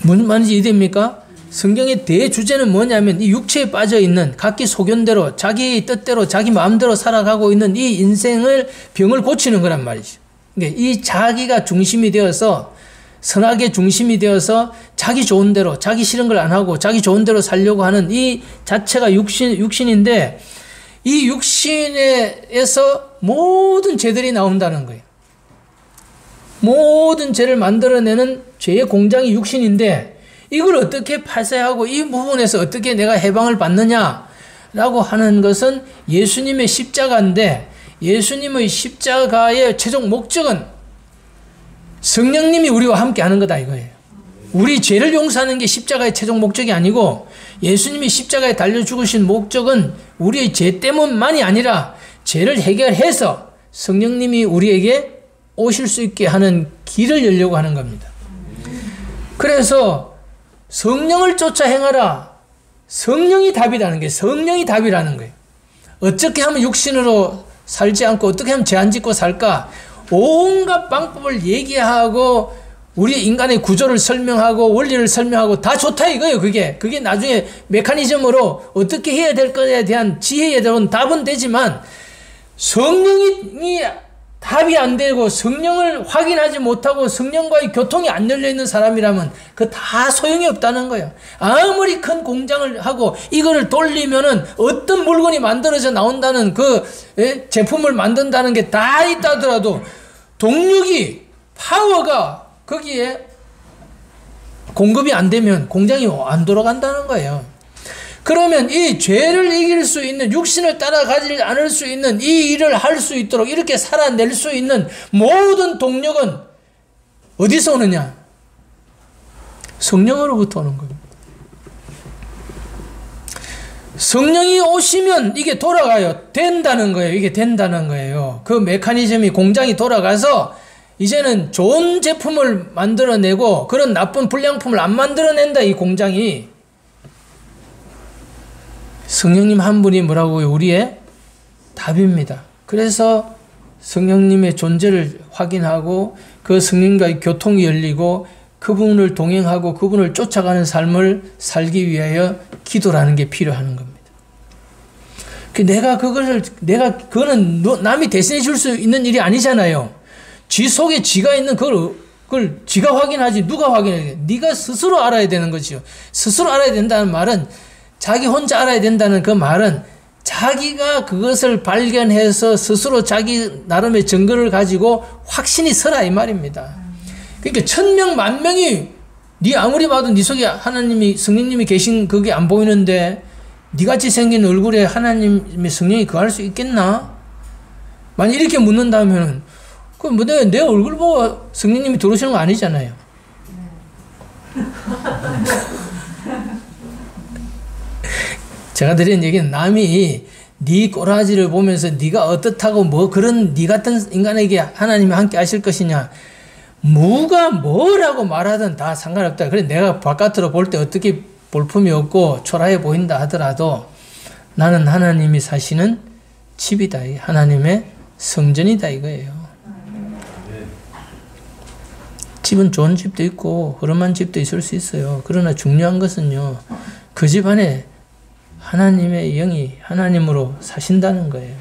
무슨 말인지 이해됩니까? 성경의 대주제는 뭐냐면 이 육체에 빠져있는 각기 소견대로 자기 뜻대로 자기 마음대로 살아가고 있는 이 인생을 병을 고치는 거란 말이죠. 그러니까 이 자기가 중심이 되어서 선악의 중심이 되어서 자기 좋은 대로 자기 싫은 걸 안 하고 자기 좋은 대로 살려고 하는 이 자체가 육신인데 이 육신에서 모든 죄들이 나온다는 거예요. 모든 죄를 만들어내는 죄의 공장이 육신인데 이걸 어떻게 파쇄하고 이 부분에서 어떻게 내가 해방을 받느냐라고 하는 것은 예수님의 십자가인데 예수님의 십자가의 최종 목적은 성령님이 우리와 함께 하는 거다 이거예요. 우리 죄를 용서하는 게 십자가의 최종 목적이 아니고 예수님이 십자가에 달려 죽으신 목적은 우리의 죄 때문만이 아니라 죄를 해결해서 성령님이 우리에게 오실 수 있게 하는 길을 열려고 하는 겁니다. 그래서 성령을 쫓아 행하라. 성령이 답이라는 게 성령이 답이라는 거예요. 어떻게 하면 육신으로 살지 않고 어떻게 하면 죄 안 짓고 살까? 온갖 방법을 얘기하고 우리 인간의 구조를 설명하고 원리를 설명하고 다 좋다 이거예요. 그게 나중에 메커니즘으로 어떻게 해야 될 거에 대한 지혜에 대한 답은 되지만 성령이 답이 안 되고 성령을 확인하지 못하고 성령과의 교통이 안 열려있는 사람이라면 그 다 소용이 없다는 거예요. 아무리 큰 공장을 하고 이거를 돌리면은 어떤 물건이 만들어져 나온다는 그 제품을 만든다는 게 다 있다더라도 동력이 파워가 거기에 공급이 안 되면 공장이 안 돌아간다는 거예요. 그러면 이 죄를 이길 수 있는 육신을 따라가지 않을 수 있는 이 일을 할 수 있도록 이렇게 살아낼 수 있는 모든 동력은 어디서 오느냐? 성령으로부터 오는 겁니다. 성령이 오시면 이게 돌아가요. 된다는 거예요. 이게 된다는 거예요. 그 메커니즘이 공장이 돌아가서 이제는 좋은 제품을 만들어내고 그런 나쁜 불량품을 안 만들어낸다 이 공장이. 성령님 한 분이 뭐라고요? 우리의 답입니다. 그래서 성령님의 존재를 확인하고 그 성령과의 교통이 열리고 그분을 동행하고 그분을 쫓아가는 삶을 살기 위하여 기도라는 게 필요한 겁니다. 그거는 남이 대신해 줄 수 있는 일이 아니잖아요. 지 속에 지가 있는 그걸 그걸 지가 확인하지 누가 확인해? 네가 스스로 알아야 되는 거지요. 스스로 알아야 된다는 말은 자기 혼자 알아야 된다는 그 말은 자기가 그것을 발견해서 스스로 자기 나름의 증거를 가지고 확신이 서라 이 말입니다. 그러니까 1000명, 10,000명이 네 아무리 봐도 네 속에 하나님이 성령님이 계신 그게 안 보이는데 네같이 생긴 얼굴에 하나님의 성령이 거할 수 있겠나? 만약 이렇게 묻는다면 그럼 뭐 내 얼굴 보고 성령님이 들어오시는 거 아니잖아요. 제가 드린 얘기는 남이 네 꼬라지를 보면서 네가 어떻다고 뭐 그런 네 같은 인간에게 하나님이 함께 하실 것이냐 누가 뭐라고 말하든 다 상관없다. 그래 내가 바깥으로 볼 때 어떻게 볼품이 없고 초라해 보인다 하더라도 나는 하나님이 사시는 집이다. 하나님의 성전이다 이거예요. 집은 좋은 집도 있고 흐름한 집도 있을 수 있어요. 그러나 중요한 것은요. 그 집 안에 하나님의 영이 하나님으로 사신다는 거예요.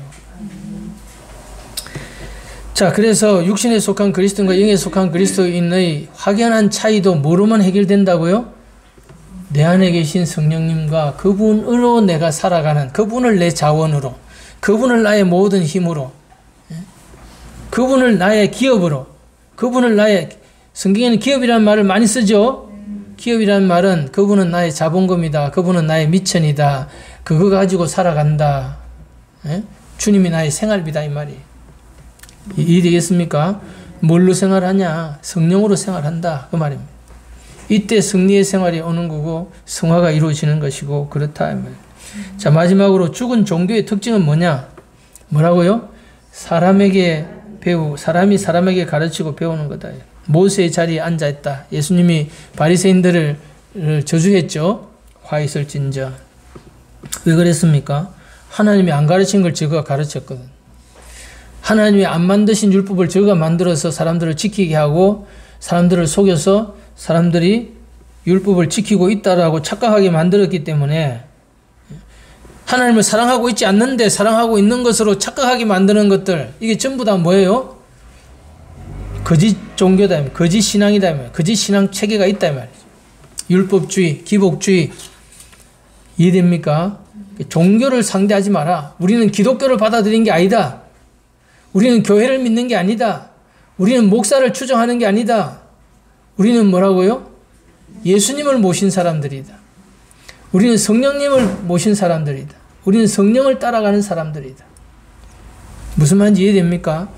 자, 그래서 육신에 속한 그리스도인과 영에 속한 그리스도인의 확연한 차이도 뭐로만 해결된다고요? 내 안에 계신 성령님과 그분으로 내가 살아가는, 그분을 내 자원으로, 그분을 나의 모든 힘으로, 그분을 나의 기업으로, 그분을 나의, 성경에는 기업이라는 말을 많이 쓰죠? 기업이라는 말은 그분은 나의 자본금이다. 그분은 나의 미천이다. 그거 가지고 살아간다. 주님이 나의 생활비다 이 말이. 이해되겠습니까? 뭘로 생활하냐? 성령으로 생활한다. 그 말입니다. 이때 승리의 생활이 오는 거고 성화가 이루어지는 것이고 그렇다. 자, 마지막으로 죽은 종교의 특징은 뭐냐? 뭐라고요? 사람이 사람에게 가르치고 배우는 거다. 모세의 자리에 앉아있다. 예수님이 바리새인들을 저주했죠. 화 있을진저. 왜 그랬습니까? 하나님이 안 가르친 걸 저가 가르쳤거든. 하나님이 안 만드신 율법을 저가 만들어서 사람들을 지키게 하고 사람들을 속여서 사람들이 율법을 지키고 있다라고 착각하게 만들었기 때문에 하나님을 사랑하고 있지 않는데 사랑하고 있는 것으로 착각하게 만드는 것들, 이게 전부 다 뭐예요? 거짓 종교다, 거짓 신앙이다, 거짓 신앙 체계가 있다 말이죠. 율법주의, 기복주의. 이해됩니까? 종교를 상대하지 마라. 우리는 기독교를 받아들인 게 아니다. 우리는 교회를 믿는 게 아니다. 우리는 목사를 추종하는 게 아니다. 우리는 뭐라고요? 예수님을 모신 사람들이다. 우리는 성령님을 모신 사람들이다. 우리는 성령을 따라가는 사람들이다. 무슨 말인지 이해됩니까?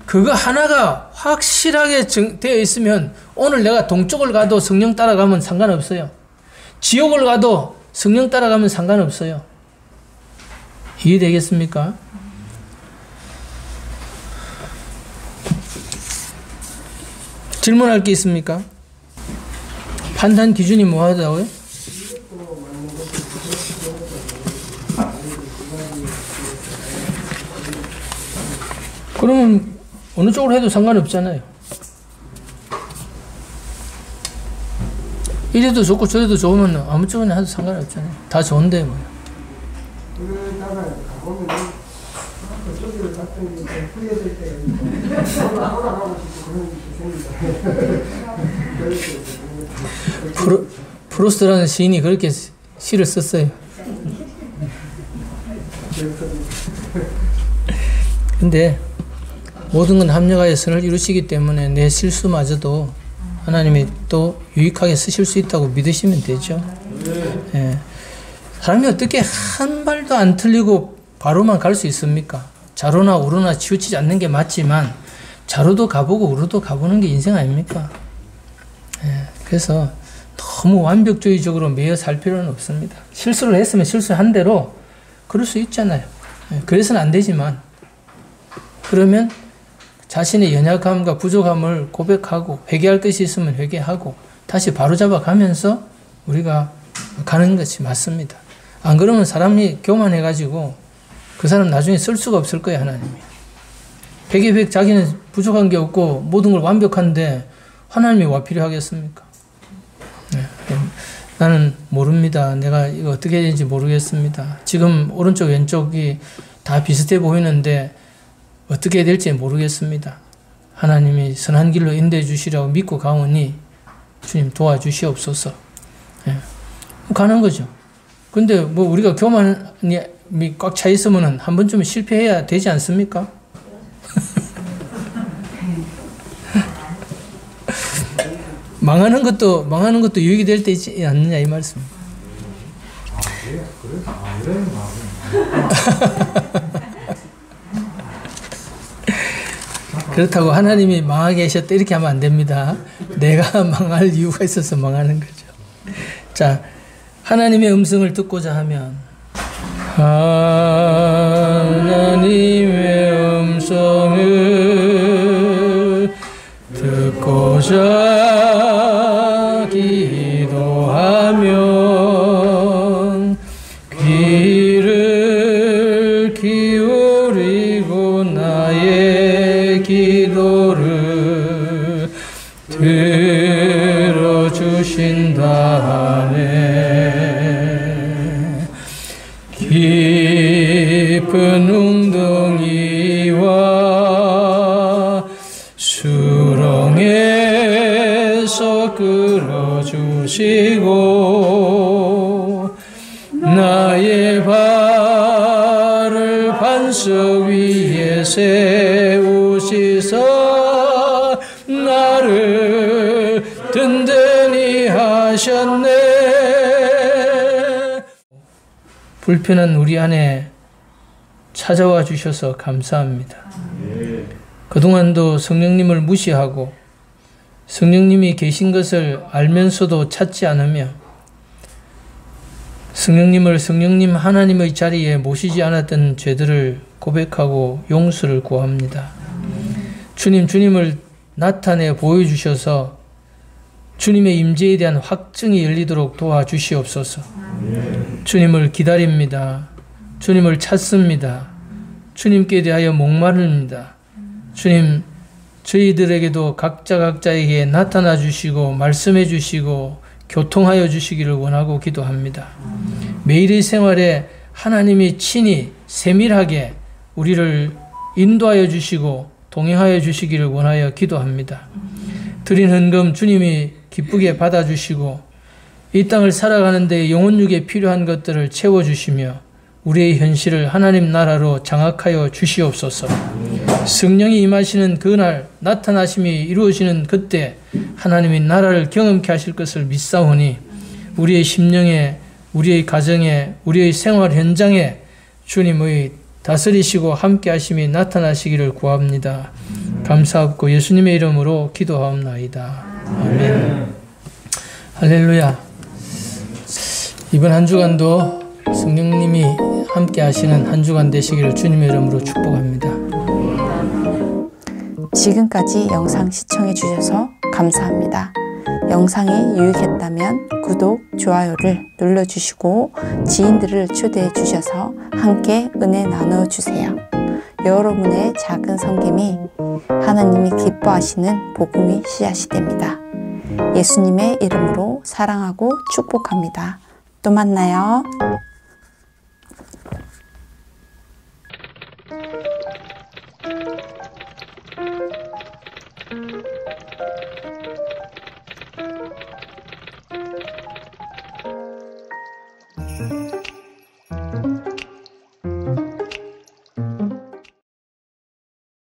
그거 하나가 확실하게 되어 있으면 오늘 내가 동쪽을 가도 성령 따라가면 상관없어요. 지옥을 가도 성령 따라가면 상관없어요. 이해되겠습니까? 질문할 게 있습니까? 판단 기준이 뭐 하다고요? 그러면 어느 쪽으로 해도 상관없잖아요. 이래도 좋고 저래도 좋으면 아무 쪽이나 해도 상관없잖아요. 다 좋은데 뭐. 프로스트라는 시인이 그렇게 시를 썼어요. 근데 모든 건 합력하여 선을 이루시기 때문에 내 실수마저도 하나님이 또 유익하게 쓰실 수 있다고 믿으시면 되죠. 예. 사람이 어떻게 한 발도 안 틀리고 바로만 갈 수 있습니까? 좌로나 우로나 치우치지 않는 게 맞지만 좌로도 가보고 우로도 가보는 게 인생 아닙니까? 예. 그래서 너무 완벽주의적으로 매여 살 필요는 없습니다. 실수를 했으면 실수한 대로 그럴 수 있잖아요. 예. 그래서는 안 되지만 그러면 자신의 연약함과 부족함을 고백하고 회개할 것이 있으면 회개하고 다시 바로잡아 가면서 우리가 가는 것이 맞습니다. 안 그러면 사람이 교만해가지고 그 사람 나중에 쓸 수가 없을 거예요, 하나님이. 백에 자기는 부족한 게 없고 모든 걸 완벽한데 하나님이 와 필요하겠습니까? 네. 나는 모릅니다. 내가 이거 어떻게 해야 되는지 모르겠습니다. 지금 오른쪽 왼쪽이 다 비슷해 보이는데 어떻게 해야 될지 모르겠습니다. 하나님이 선한 길로 인도해 주시라고 믿고 가오니 주님 도와주시옵소서. 예. 가는 거죠. 근데 뭐 우리가 교만이 꽉 차 있으면 한 번쯤은 실패해야 되지 않습니까? 망하는 것도 유익이 될 때 있지 않느냐 이 말씀. 그렇다고 하나님이 망하게 하셨다 이렇게 하면 안 됩니다. 내가 망할 이유가 있어서 망하는 거죠. 자, 하나님의 음성을 듣고자 하면 하나님의 음성을 듣고자 기도하면 귀를 기울이고 나의 기도를 들어주신다네. 깊은 웅덩이와 수렁에서 끌어주시고 나의 발을 반석 위에 세우시사 나를 든든히 하셨네. 불편한 우리 안에 찾아와 주셔서 감사합니다. 그동안도 성령님을 무시하고 성령님이 계신 것을 알면서도 찾지 않으며 성령님을 성령님 하나님의 자리에 모시지 않았던 죄들을 고백하고 용서를 구합니다. 주님을 나타내 보여주셔서 주님의 임재에 대한 확증이 열리도록 도와주시옵소서. 주님을 기다립니다. 주님을 찾습니다. 주님께 대하여 목마릅니다. 주님, 저희들에게도 각자에게 나타나 주시고 말씀해 주시고 교통하여 주시기를 원하고 기도합니다. 매일의 생활에 하나님이 친히 세밀하게 우리를 인도하여 주시고 동행하여 주시기를 원하여 기도합니다. 드린 헌금 주님이 기쁘게 받아주시고 이 땅을 살아가는 데 영혼육에 필요한 것들을 채워주시며 우리의 현실을 하나님 나라로 장악하여 주시옵소서. 성령이 임하시는 그날 나타나심이 이루어지는 그때 하나님이 나라를 경험케 하실 것을 믿사오니 우리의 심령에, 우리의 가정에, 우리의 생활 현장에 주님의 다스리시고 함께 하심이 나타나시기를 구합니다. 감사하고 예수님의 이름으로 기도하옵나이다. 아멘. 할렐루야. 이번 한 주간도 성령님이 함께 하시는 한 주간 되시기를 주님의 이름으로 축복합니다. 지금까지 영상 시청해 주셔서 감사합니다. 영상이 유익했다면 구독, 좋아요를 눌러주시고 지인들을 초대해 주셔서 함께 은혜 나눠주세요. 여러분의 작은 섬김이 하나님이 기뻐하시는 복음의 씨앗이 됩니다. 예수님의 이름으로 사랑하고 축복합니다. 또 만나요.